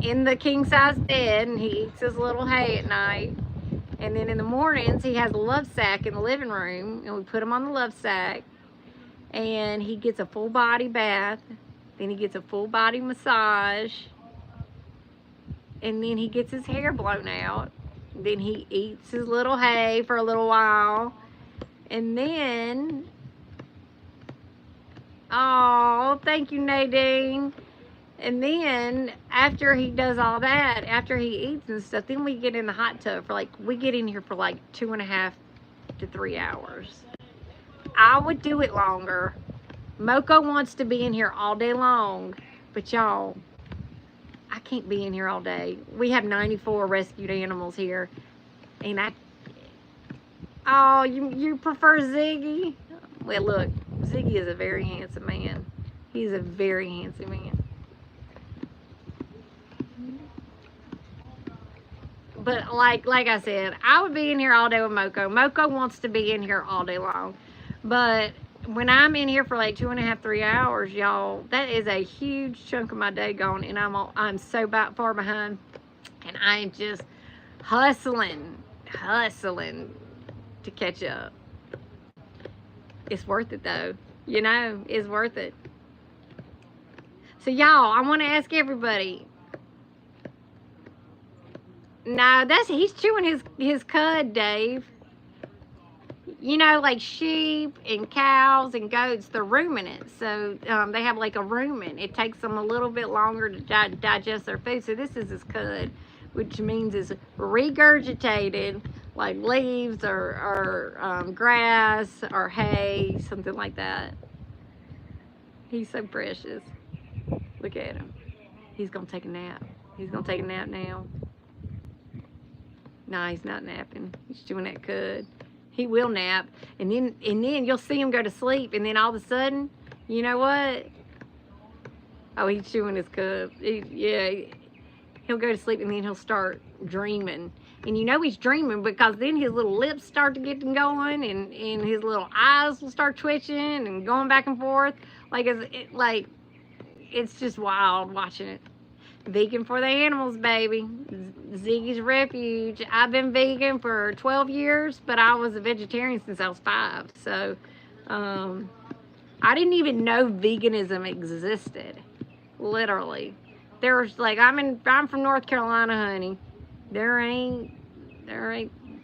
in the king size bed, and he eats his little hay at night. And then in the mornings he has a love sack in the living room, and we put him on the love sack, and he gets a full body bath, then he gets a full body massage, and then he gets his hair blown out, then he eats his little hay for a little while, and then, oh, thank you, Nadine. And then after he does all that, after he eats and stuff, then we get in the hot tub for like, we get in here for like 2.5 to 3 hours. I would do it longer. Moko wants to be in here all day long, but y'all, I can't be in here all day. We have 94 rescued animals here, and oh, you prefer Ziggy? Well, look, Ziggy is a very handsome man. He's a very handsome man. But like I said, I would be in here all day with Moko. Moko wants to be in here all day long. But when I'm in here for like 2.5, 3 hours, y'all, that is a huge chunk of my day gone, and I'm so far behind, and I am just hustling to catch up. It's worth it though, you know, it's worth it. So y'all, I want to ask everybody. No, he's chewing his cud, Dave. You know, like sheep and cows and goats, they're ruminants. So they have like a rumen. It takes them a little bit longer to digest their food. So this is his cud, which means it's regurgitated, like leaves or grass or hay, something like that. He's so precious. Look at him. He's going to take a nap. He's going to take a nap now. No, he's not napping. He's chewing that cud. He will nap, and then you'll see him go to sleep, and then all of a sudden, you know what? Oh, he's chewing his cud. Yeah, he'll go to sleep, and then he'll start dreaming. And you know he's dreaming because then his little lips start to get going, and his little eyes will start twitching and going back and forth. It's just wild watching it. Vegan for the animals, baby. Ziggy's Refuge. I've been vegan for 12 years, but I was a vegetarian since I was 5. So, I didn't even know veganism existed. Literally. There's like, I'm from North Carolina, honey. There ain't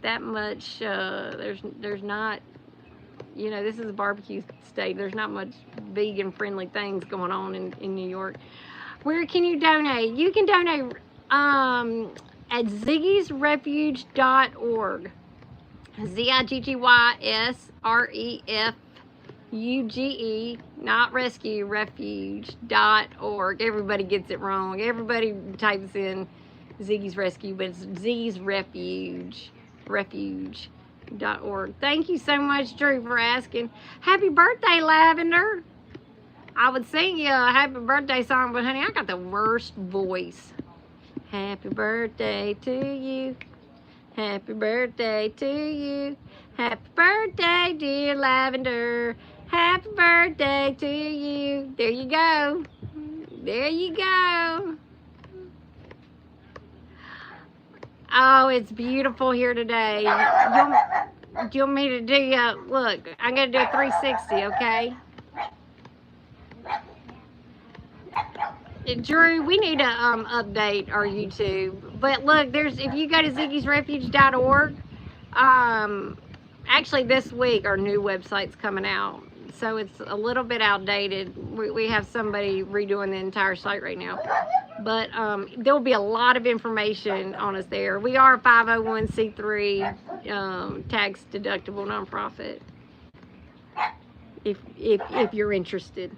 that much, there's not, you know, this is a barbecue state. There's not much vegan friendly things going on in New York. Where can you donate? You can donate at ziggysrefuge.org. ZIGGYSREFUGE, not rescue, refuge.org. Everybody gets it wrong. Everybody types in Ziggy's Rescue, but it's Ziggy's Refuge, refuge.org. Thank you so much, Drew, for asking. Happy birthday, Lavender. I would sing you a happy birthday song, but honey, I got the worst voice. Happy birthday to you. Happy birthday to you. Happy birthday, dear Lavender. Happy birthday to you. There you go. There you go. Oh, it's beautiful here today. Do you want me to do look, I'm going to do a 360, okay? Drew, we need to update our YouTube. But look, if you go to ziggysrefuge.org, actually this week our new website's coming out. so it's a little bit outdated. We have somebody redoing the entire site right now. But there will be a lot of information on us there. We are a 501c3 tax deductible nonprofit. If you're interested,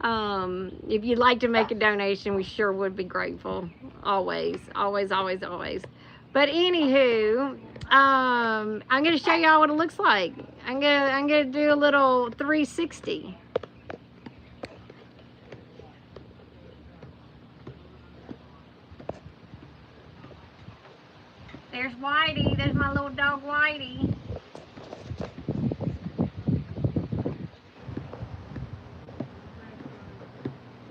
if you'd like to make a donation, we sure would be grateful. Always, always, always, always. But anywho, I'm gonna show y'all what it looks like. I'm gonna do a little 360. There's Whitey. There's my little dog Whitey.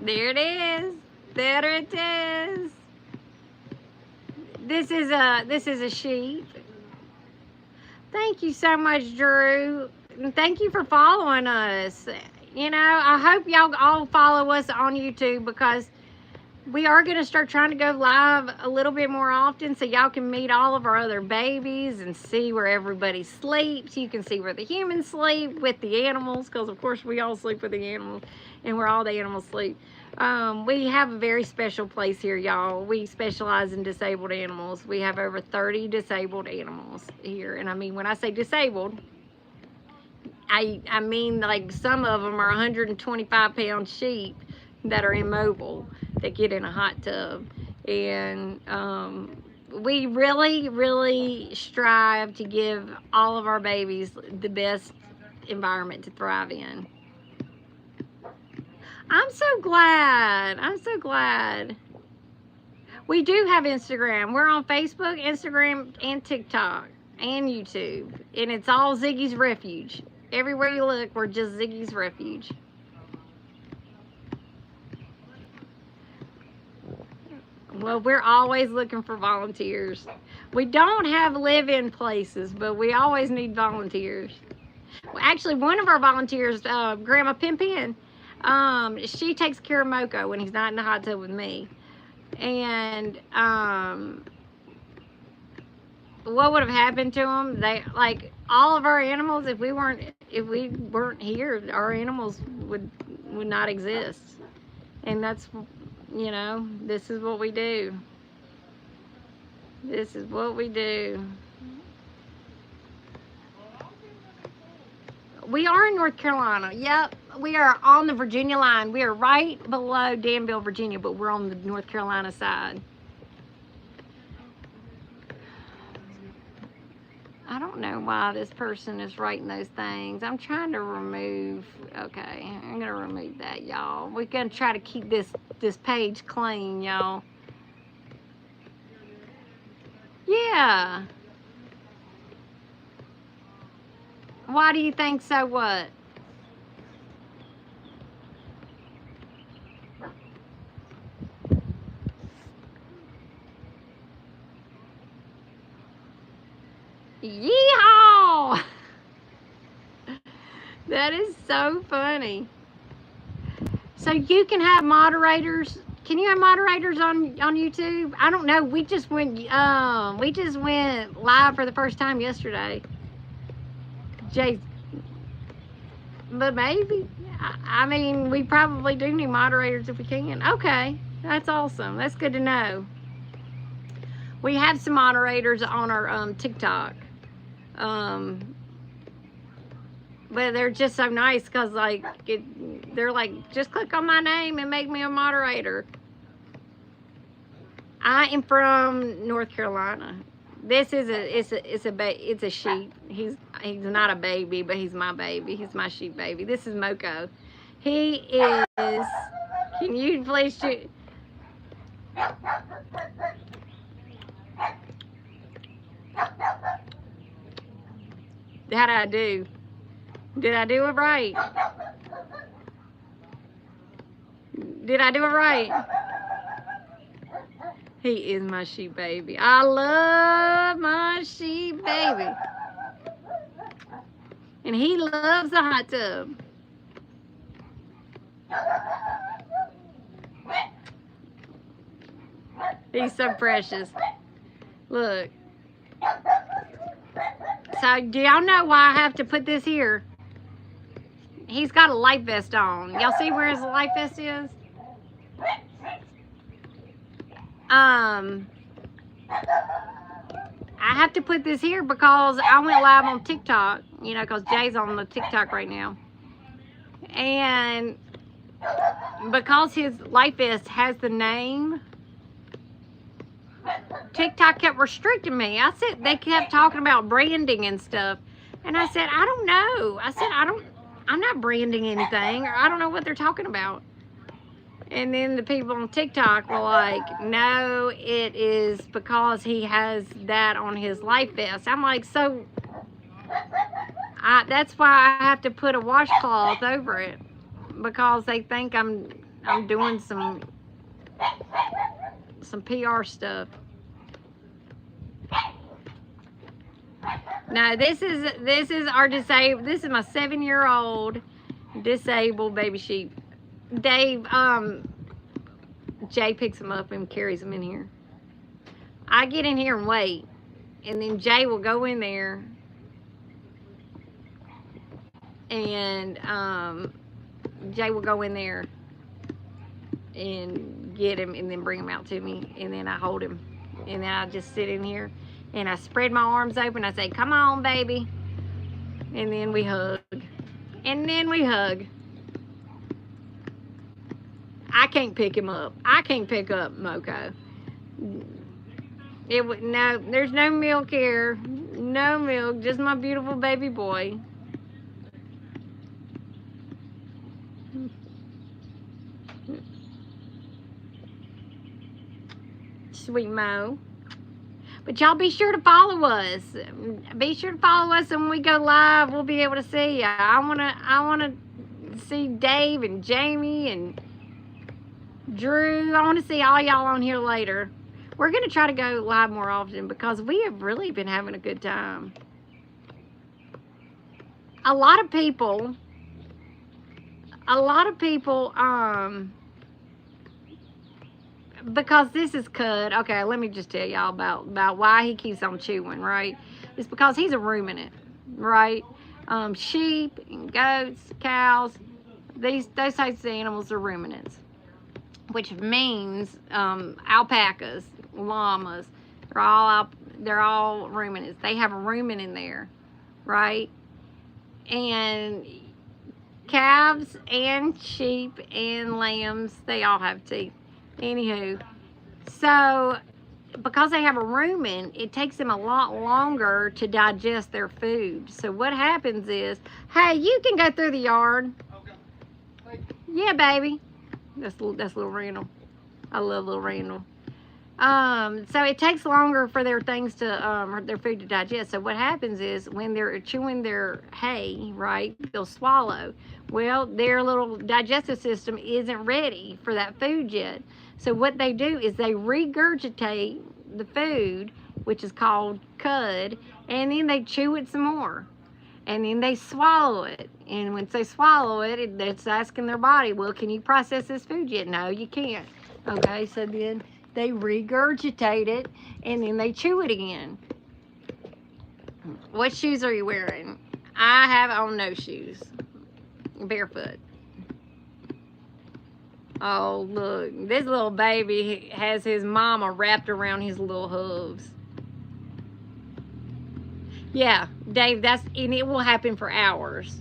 There it is. There it is. This is a sheep. Thank you so much, Drew. And thank you for following us. You know, I hope y'all all follow us on YouTube, because we are going to start trying to go live a little bit more often so y'all can meet all of our other babies and see where everybody sleeps. You can see where the humans sleep with the animals, because of course we all sleep with the animals and where all the animals sleep. We have a very special place here, y'all. We specialize in disabled animals. We have over 30 disabled animals here. And I mean, when I say disabled, I mean like some of them are 125-pound sheep that are immobile, that get in a hot tub. And we really, really strive to give all of our babies the best environment to thrive in. I'm so glad. I'm so glad. We do have Instagram. We're on Facebook, Instagram, and TikTok, and YouTube. And it's all Ziggy's Refuge. Everywhere you look, we're just Ziggy's Refuge. Well, we're always looking for volunteers. We don't have live-in places, but we always need volunteers. Well, actually, one of our volunteers, Grandma Pimpin, she takes care of Moko when he's not in the hot tub with me. And what would have happened to him? They, like all of our animals, if we weren't here, our animals would not exist. And that's, you know, this is what we do. This is what we do. We are in North Carolina. Yep, we are on the Virginia line. We are right below Danville, Virginia, but we're on the North Carolina side. I don't know why this person is writing those things. I'm trying to remove. Okay, I'm gonna remove that, y'all. We're gonna try to keep this page clean, y'all. Yeah. Why do you think so? What? Yeehaw! That is so funny. So you can have moderators. Can you have moderators on YouTube? I don't know. We just went live for the first time yesterday. Jay, but maybe. I mean, we probably do need moderators if we can. Okay, that's awesome. That's good to know. We have some moderators on our TikTok. But they're just so nice, because like they're like, just click on my name and make me a moderator. I am from North Carolina. This is it's a sheep. He's not a baby, but he's my baby. He's my sheep baby. This is Moko. He is. Can you please shoot? How'd I do? Did I do it right? Did I do it right? He is my sheep baby. I love my sheep baby. And he loves the hot tub. He's so precious. Look. So do y'all know why I have to put this here? he's got a life vest on. Y'all see where his life vest is? I have to put this here because I went live on TikTok, you know, because Jay's on the TikTok right now. And because his life vest has the name, TikTok kept restricting me. I said, they kept talking about branding and stuff. And I said, I don't know. I said, I'm not branding anything, or I don't know what they're talking about. And then the people on TikTok were like, no, it is because he has that on his life vest. I'm like, so that's why I have to put a washcloth over it, because they think I'm doing some PR stuff. No, this is our disabled. This is my 7-year-old disabled baby sheep. Dave, Jay picks him up and carries him in here. I get in here and wait, and then Jay will go in there and Jay will go in there and get him and then bring him out to me, and then I hold him, and then I just sit in here and I spread my arms open. I say, come on, baby, and then we hug, and then we hug. I can't pick him up. I can't pick up Moko. No, there's no milk here. No milk, just my beautiful baby boy. Sweet Mo. But y'all be sure to follow us. Be sure to follow us, and when we go live, we'll be able to see ya. I wanna see Dave and Jamie and Drew. I want to see all y'all on here later. We're going to try to go live more often because we have really been having a good time. A lot of people, because this is Cud. Okay, let me just tell y'all about why he keeps on chewing, right? It's because he's a ruminant, right? Sheep and goats, cows, those types of animals are ruminants, which means alpacas, llamas, they're all ruminants. They have a rumen in there, right? And calves and sheep and lambs, they all have teeth. Anywho, so because they have a rumen, it takes them a lot longer to digest their food. So what happens is, hey, you can go through the yard. Yeah, baby. That's little Randall. I love little Randall. So it takes longer for their things to their food to digest. So what happens is when they're chewing their hay, right, they'll swallow. Well, their little digestive system isn't ready for that food yet. So what they do is they regurgitate the food, which is called cud, and then they chew it some more. And then they swallow it. And once they swallow it, it's asking their body, well, can you process this food yet? No, you can't. Okay, so then they regurgitate it, and then they chew it again. What shoes are you wearing? I have on no shoes. Barefoot. Oh, look. This little baby has his mama wrapped around his little hooves. Yeah, Dave, and it will happen for hours.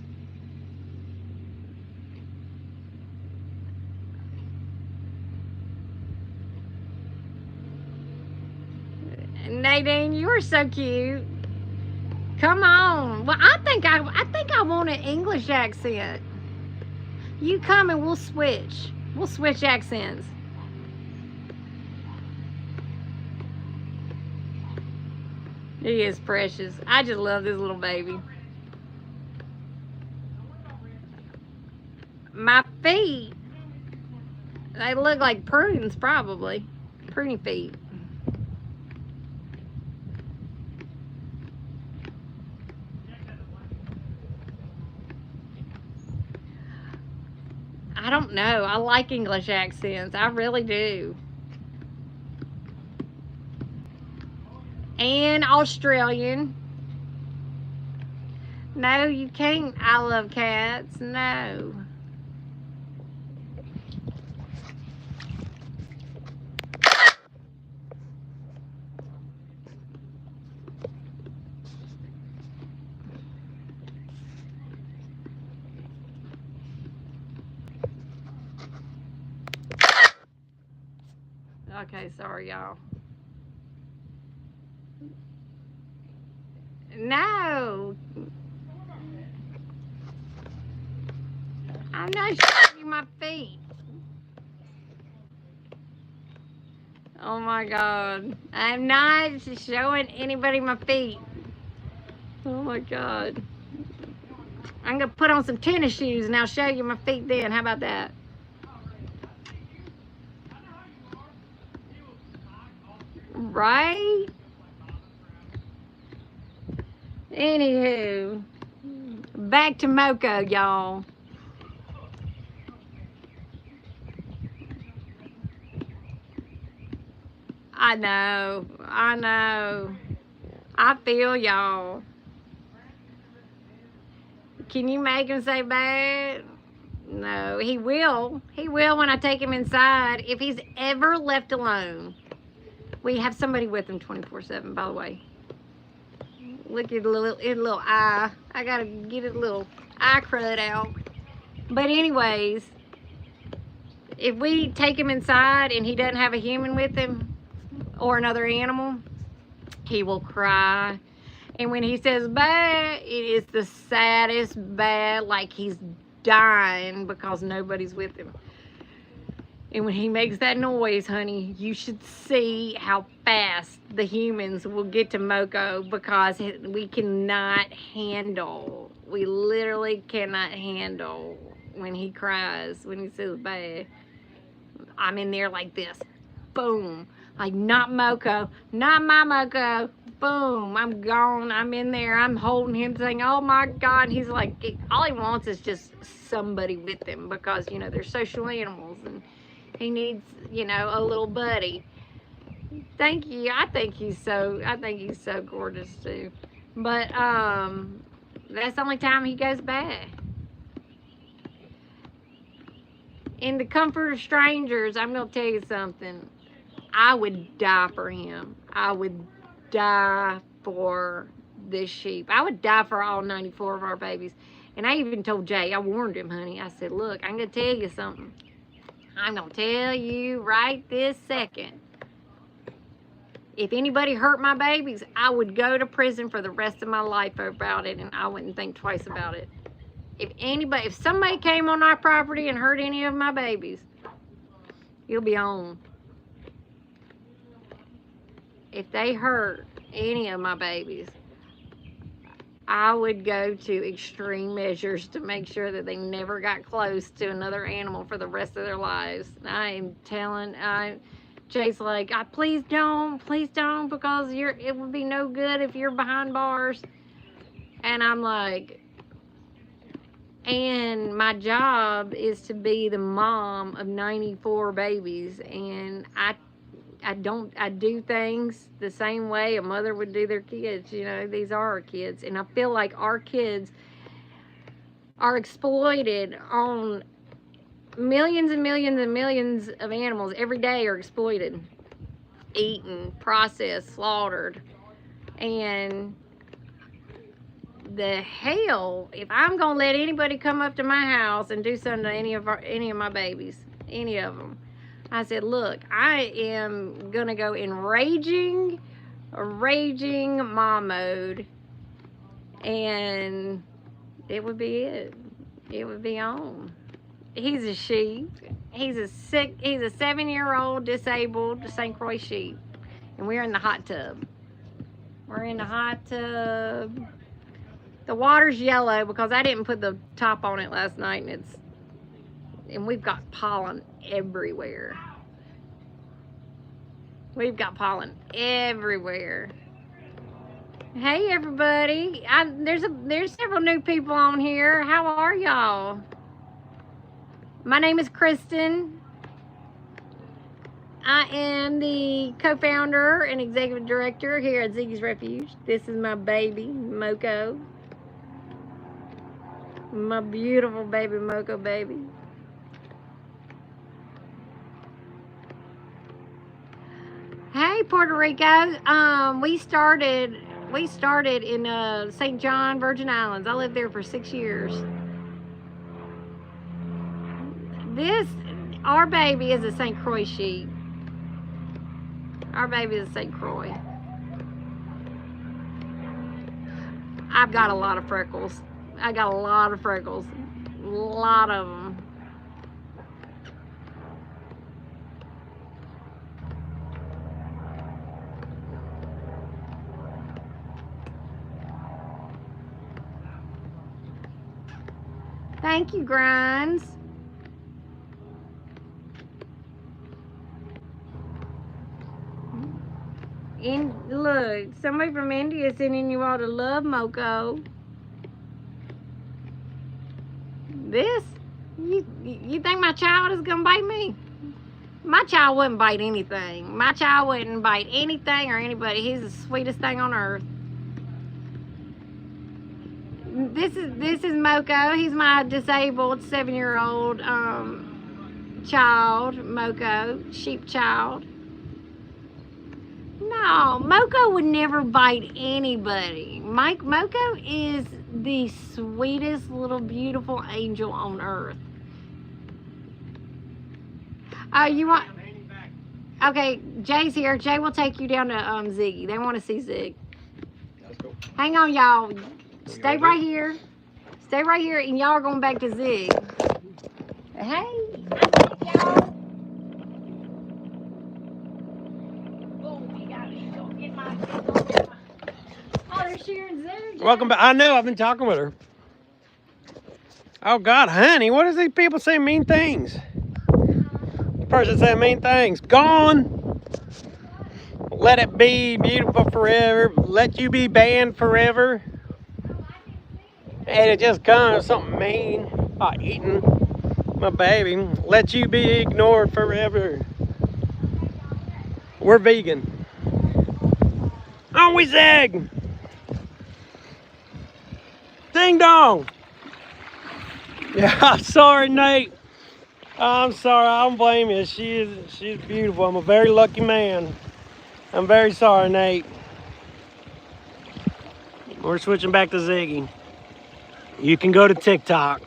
Nadine, you are so cute. Come on. Well, I think I want an English accent. You come and we'll switch. We'll switch accents. He is precious. I just love this little baby. My feet, they look like prunes, probably. Pruny feet. I don't know. I like English accents. I really do. And Australian. No, you can't. I love cats. No. Okay, sorry, y'all. No. I'm not showing you my feet. Oh my God. I'm not showing anybody my feet. Oh my God. I'm going to put on some tennis shoes and I'll show you my feet then. How about that? Right? Anywho, back to Moco, y'all. I know. I feel y'all. Can you make him say bad? No, he will. He will when I take him inside. If he's ever left alone. We have somebody with him 24/7, by the way. Look at his little eye. I gotta get his little eye crud out. But anyways, if we take him inside and he doesn't have a human with him or another animal, he will cry. And when he says bad, it is the saddest bad, like he's dying because nobody's with him. And when he makes that noise, honey, you should see how fast the humans will get to Moco because we cannot handle, we literally cannot handle when he cries, when he says bad. I'm in there like this. Boom. Like, not Moco, not my Moco. Boom. I'm gone. I'm in there. I'm holding him saying, oh my God. He's like, all he wants is just somebody with him because, you know, they're social animals and he needs, you know, a little buddy. Thank you. I think he's so gorgeous too. But that's the only time he goes bad. In the comfort of strangers, I'm going to tell you something. I would die for him. I would die for this sheep. I would die for all 94 of our babies. And I even told Jay, I warned him, honey. I said, look, I'm going to tell you something. I'm going to tell you right this second. If anybody hurt my babies, I would go to prison for the rest of my life about it, and I wouldn't think twice about it. If somebody came on our property and hurt any of my babies, you'll be on. If they hurt any of my babies, I would go to extreme measures to make sure that they never got close to another animal for the rest of their lives. I am telling, Jay's like, please don't, because it would be no good if you're behind bars. And I'm like, and my job is to be the mom of 94 babies, and I do things the same way a mother would do their kids. You know, these are our kids, and I feel like our kids are exploited on millions and millions and millions of animals every day are exploited, eaten, processed, slaughtered, and the hell, if I'm gonna let anybody come up to my house and do something to any of my babies, any of them, I said, look, I am gonna go in raging mom mode, and it would be it. It would be on. He's a sheep. He's a 7-year-old disabled St. Croix sheep, and we're in the hot tub. We're in the hot tub. The water's yellow because I didn't put the top on it last night, and we've got pollen everywhere. We've got pollen everywhere. Hey everybody, there's several new people on here. How are y'all? My name is Kristen. I am the co-founder and executive director here at Ziggy's Refuge. This is my baby, Moco. My beautiful baby Moco baby. Hey, Puerto Rico. We started in St. John, Virgin Islands. I lived there for 6 years. Our baby is a St. Croix sheep. Our baby is a St. Croix. I've got a lot of freckles. I got a lot of freckles. A lot of them. Thank you, Grinds. And look, somebody from India is sending you all to love Moco. This? You think my child is gonna bite me? My child wouldn't bite anything. My child wouldn't bite anything or anybody. He's the sweetest thing on earth. This is Moco. He's my disabled 7-year-old child, Moco, sheep child. No, Moco would never bite anybody. Moco is the sweetest little beautiful angel on earth. You want? Okay, Jay's here. Jay will take you down to Ziggy. They want to see Zig. Let's go. Hang on, y'all. Stay right here. Stay right here, and y'all are going back to Zig. Hey, y'all. Oh, they're sharing Zig. Welcome back. I know, I've been talking with her. Oh God, honey, what does these people say mean things? The person saying mean things. Gone. Let it be beautiful forever. Let you be banned forever. And it just comes something mean by eating my baby. Let you be ignored forever. We're vegan. On we Zig. Ding dong. Yeah, I'm sorry, Nate. I'm sorry. I don't blame you. She's beautiful. I'm a very lucky man. I'm very sorry, Nate. We're switching back to Ziggy. You can go to TikTok.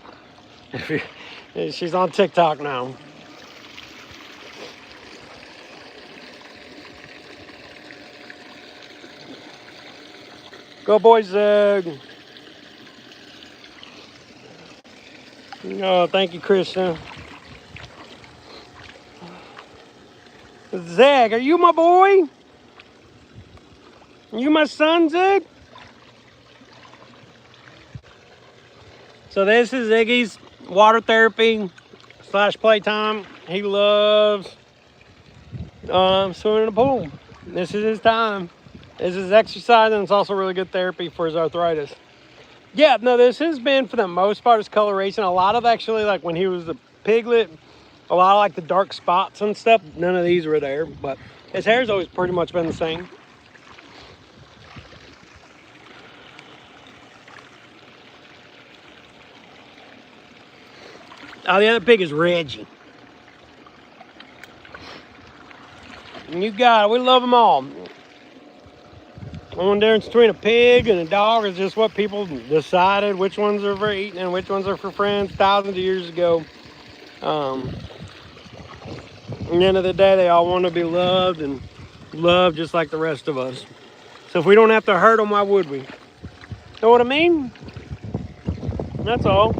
She's on TikTok now. Go boys, Zig. Oh, thank you, Krishna. Zig, are you my boy? Are you my son, Zig? So this is Ziggy's water therapy / playtime. He loves swimming in the pool. This is his time. This is exercise, and it's also really good therapy for his arthritis. Yeah, no, this has been, for the most part, his coloration. A lot of, actually, like when he was a piglet, a lot of like the dark spots and stuff, none of these were there, but his hair's always pretty much been the same. Oh, the other pig is Reggie. And you got it. We love them all. The only difference between a pig and a dog is just what people decided, which ones are for eating and which ones are for friends thousands of years ago. At the end of the day, they all want to be loved and loved just like the rest of us. So if we don't have to hurt them, why would we? Know what I mean? That's all.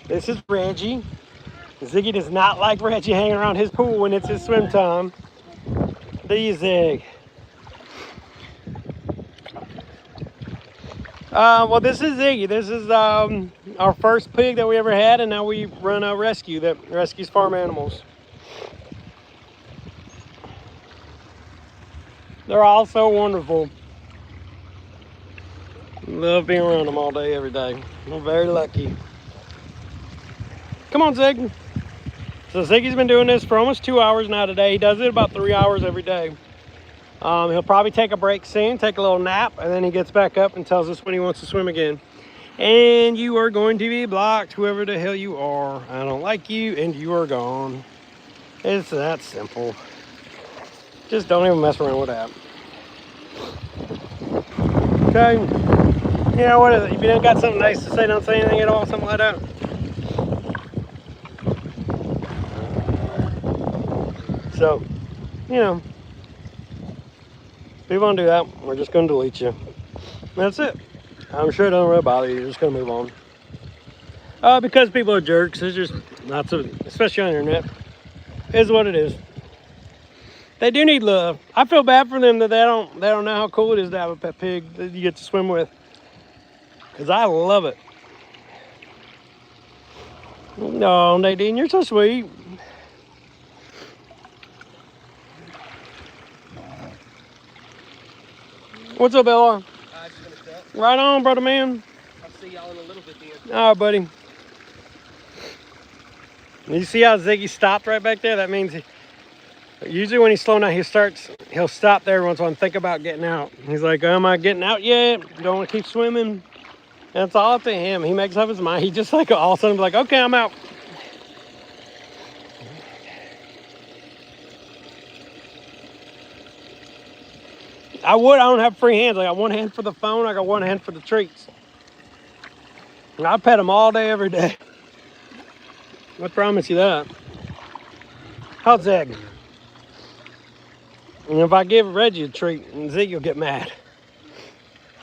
This is Reggie. Ziggy does not like Reggie hanging around his pool when it's his swim time. Do you, Zig? Well, this is Ziggy. This is our first pig that we ever had, and now we run a rescue that rescues farm animals. They're all so wonderful. Love being around them all day, every day. I'm very lucky. Come on, Zig. So Ziggy's been doing this for almost 2 hours now today. He does it about 3 hours every day. He'll probably take a break soon, take a little nap, and then he gets back up and tells us when he wants to swim again. And you are going to be blocked, whoever the hell you are. I don't like you, and you are gone. It's that simple. Just don't even mess around with that. Okay. Yeah, what is it? If you don't got something nice to say, don't say anything at all, something like that. So, you know, if you want to do that, we're just going to delete you. That's it. I'm sure it doesn't really bother you. You're just going to move on. Because people are jerks. It's just not so, especially on the internet. It is what it is. They do need love. I feel bad for them that they don't know how cool it is to have a pet pig that you get to swim with. Because I love it. No, Nadine, you're so sweet. What's up, Ella? Right on, brother man. I'll see y'all in a little bit then. All right, buddy. You see how Ziggy stopped right back there? That means usually when he's slowing down, he'll stop there once and think about getting out. He's like, am I getting out yet? Don't want to keep swimming. That's all up to him. He makes up his mind. He just like all of a sudden be like, okay, I'm out. I don't have free hands. I got one hand for the phone. I got one hand for the treats. And I pet him all day, every day. I promise you that. How's Zig? And if I give Reggie a treat, Zig will get mad.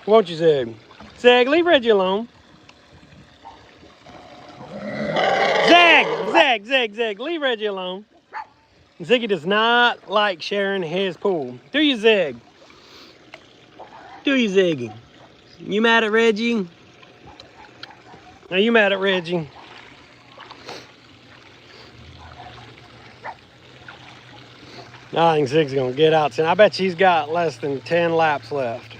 Won't you, Zig? Zig, leave Reggie alone. Zig, leave Reggie alone. Ziggy does not like sharing his pool. Do you, Zig? Do you, Ziggy? You mad at Reggie? Are you mad at Reggie? I think Zig's gonna get out soon. I bet she's got less than 10 laps left.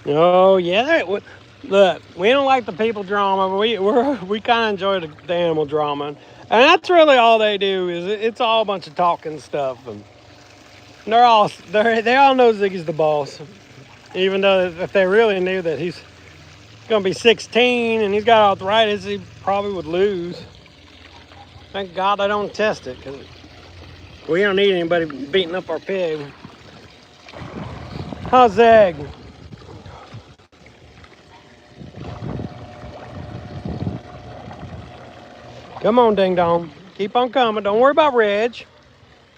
Oh yeah, look, we don't like the people drama, but we kind of enjoy the animal drama, and that's really all they do. Is it's all a bunch of talking stuff, and they all know Ziggy's the boss. Even though if they really knew that he's gonna be 16 and he's got arthritis, he probably would lose. Thank God I don't test it, because we don't need anybody beating up our pig. How's Zig? Come on, ding dong. Keep on coming. Don't worry about Reg.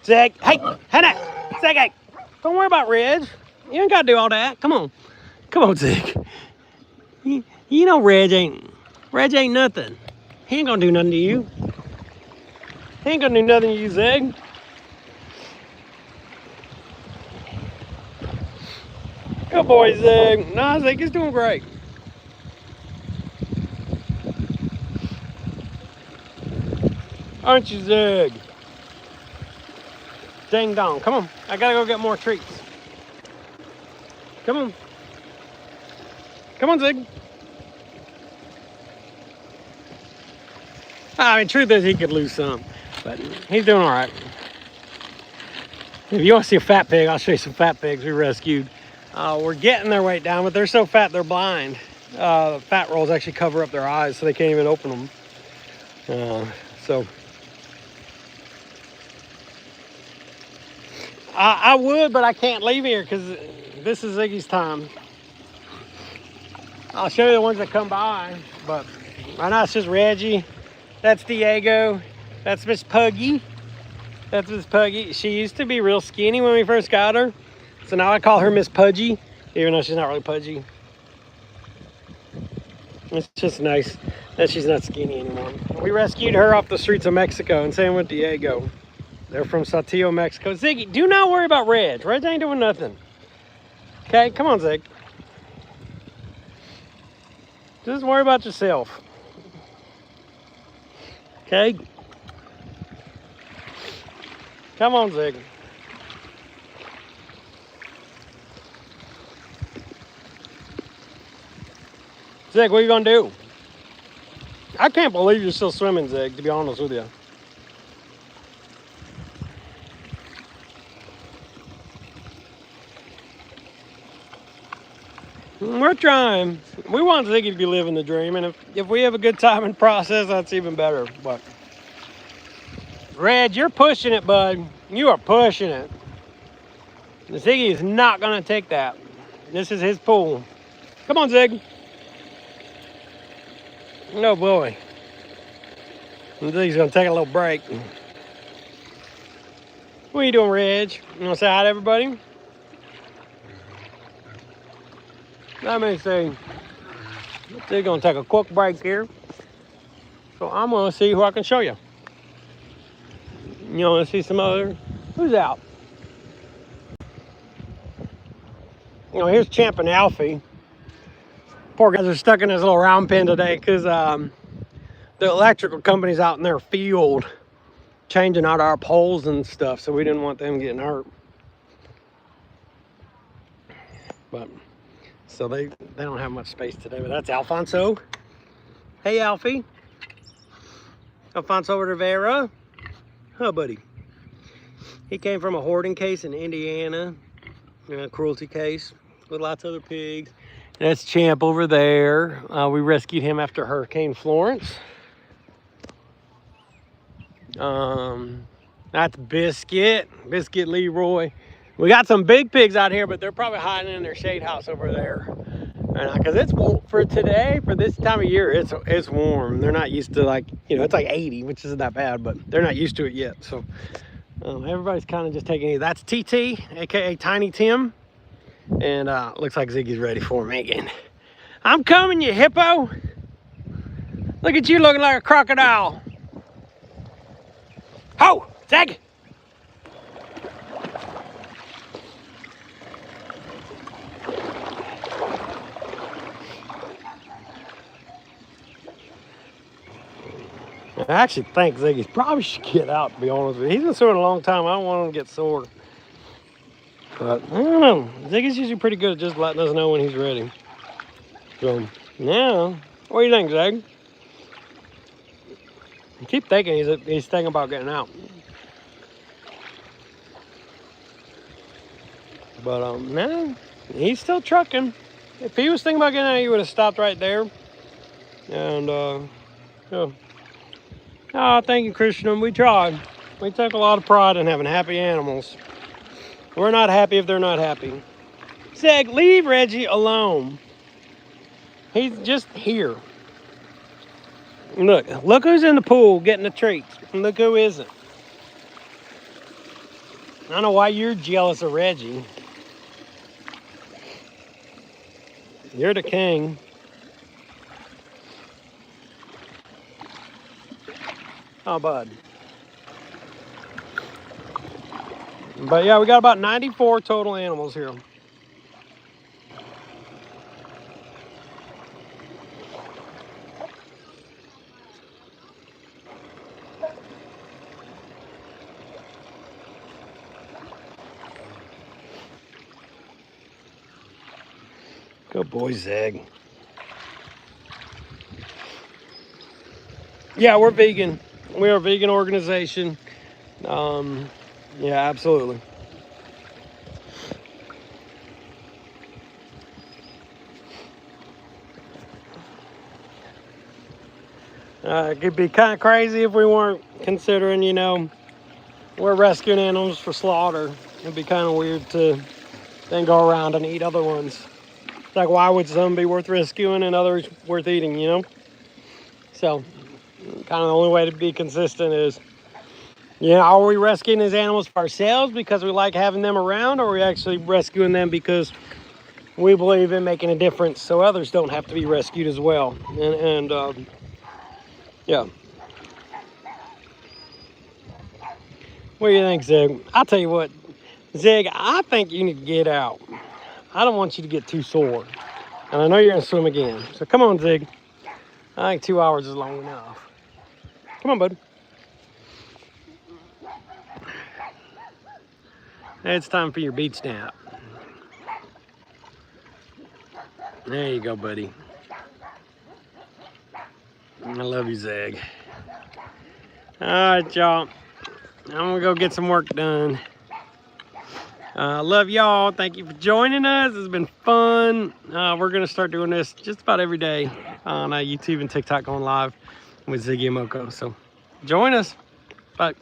Zig, hey, Hannah, Zig, hey. Don't worry about Reg. You ain't got to do all that. Come on. Come on, Zig. You know Reg ain't nothing. He ain't going to do nothing to you. He ain't going to do nothing to you, Zig. Good boy, Zig. Nah, Zig is doing great. Aren't you, Zig? Ding dong. Come on. I gotta go get more treats. Come on. Come on, Zig. I mean, truth is he could lose some, but he's doing all right. If you want to see a fat pig, I'll show you some fat pigs we rescued. We're getting their weight down, but they're so fat they're blind. Fat rolls actually cover up their eyes, so they can't even open them. I would, but I can't leave here because this is Ziggy's time. I'll show you the ones that come by, but right now it's just Reggie. That's Diego. That's Miss Puggy. That's Miss Puggy. She used to be real skinny when we first got her, so now I call her Miss Pudgy, even though she's not really pudgy. It's just nice that she's not skinny anymore. We rescued her off the streets of Mexico, and same with Diego. They're from Saltillo, Mexico. Ziggy, do not worry about Reg. Reg ain't doing nothing. Okay, come on, Zig. Just worry about yourself. Okay? Come on, Zig. Zig, what are you gonna do? I can't believe you're still swimming, Zig, to be honest with you. We're trying. We want Ziggy to be living the dream, and if we have a good time in process, that's even better. But Reg, you're pushing it, bud. You are pushing it. Ziggy is not gonna take that. This is his pool. Come on, Zig. No boy. Ziggy's gonna take a little break. What are you doing, Reg? You wanna say hi to everybody? Let me see. Ziggy's gonna take a quick break here. So I'm gonna see who I can show you. You wanna see some other? Who's out? You know, here's Champ and Alfie. Poor guys are stuck in this little round pen today because the electrical company's out in their field changing out our poles and stuff, so we didn't want them getting hurt. But so they don't have much space today. But that's Alfonso. Hey, Alfie. Alfonso Rivera. Oh, buddy. He came from a hoarding case in Indiana, a cruelty case with lots of other pigs. That's Champ over there. We rescued him after Hurricane Florence. That's Biscuit Leroy. We got some big pigs out here, but they're probably hiding in their shade house over there. Because it's for today, for this time of year, it's warm. They're not used to, like, you know, it's like 80, which isn't that bad, but they're not used to it yet. So everybody's kind of just taking it. That's TT, aka Tiny Tim, and looks like Ziggy's ready for me again. I'm coming, you hippo. Look at you looking like a crocodile. Ho, Zig. I actually think Ziggy probably should get out, to be honest with you. He's been swimming a long time. I don't want him to get sore. But I don't know. Ziggy's usually pretty good at just letting us know when he's ready. So now, what do you think, Zig? I keep thinking he's thinking about getting out. But no, he's still trucking. If he was thinking about getting out, he would have stopped right there. And yeah. Oh, thank you, Christian. We tried. We take a lot of pride in having happy animals. We're not happy if they're not happy. Zig, leave Reggie alone. He's just here. Look who's in the pool getting the treats. And look who isn't. I don't know why you're jealous of Reggie. You're the king. Oh, bud. But yeah, we got about 94 total animals here. Good boy, Zig. Yeah, we're vegan. We are a vegan organization. Yeah, absolutely. It could be kind of crazy if we weren't considering, you know, we're rescuing animals for slaughter. It'd be kind of weird to then go around and eat other ones. It's like, why would some be worth rescuing and others worth eating, you know? So, kind of the only way to be consistent is, yeah, are we rescuing these animals for ourselves because we like having them around, or are we actually rescuing them because we believe in making a difference so others don't have to be rescued as well? And yeah. What do you think, Zig? I'll tell you what, Zig, I think you need to get out. I don't want you to get too sore. And I know you're going to swim again. So come on, Zig. I think 2 hours is long enough. Come on, bud. It's time for your beach nap. There you go, buddy. I love you, Zig. All right, y'all. I'm gonna go get some work done. Love y'all. Thank you for joining us. It's been fun. We're going to start doing this just about every day on YouTube and TikTok going live with Ziggy and Moko. So join us. Bye.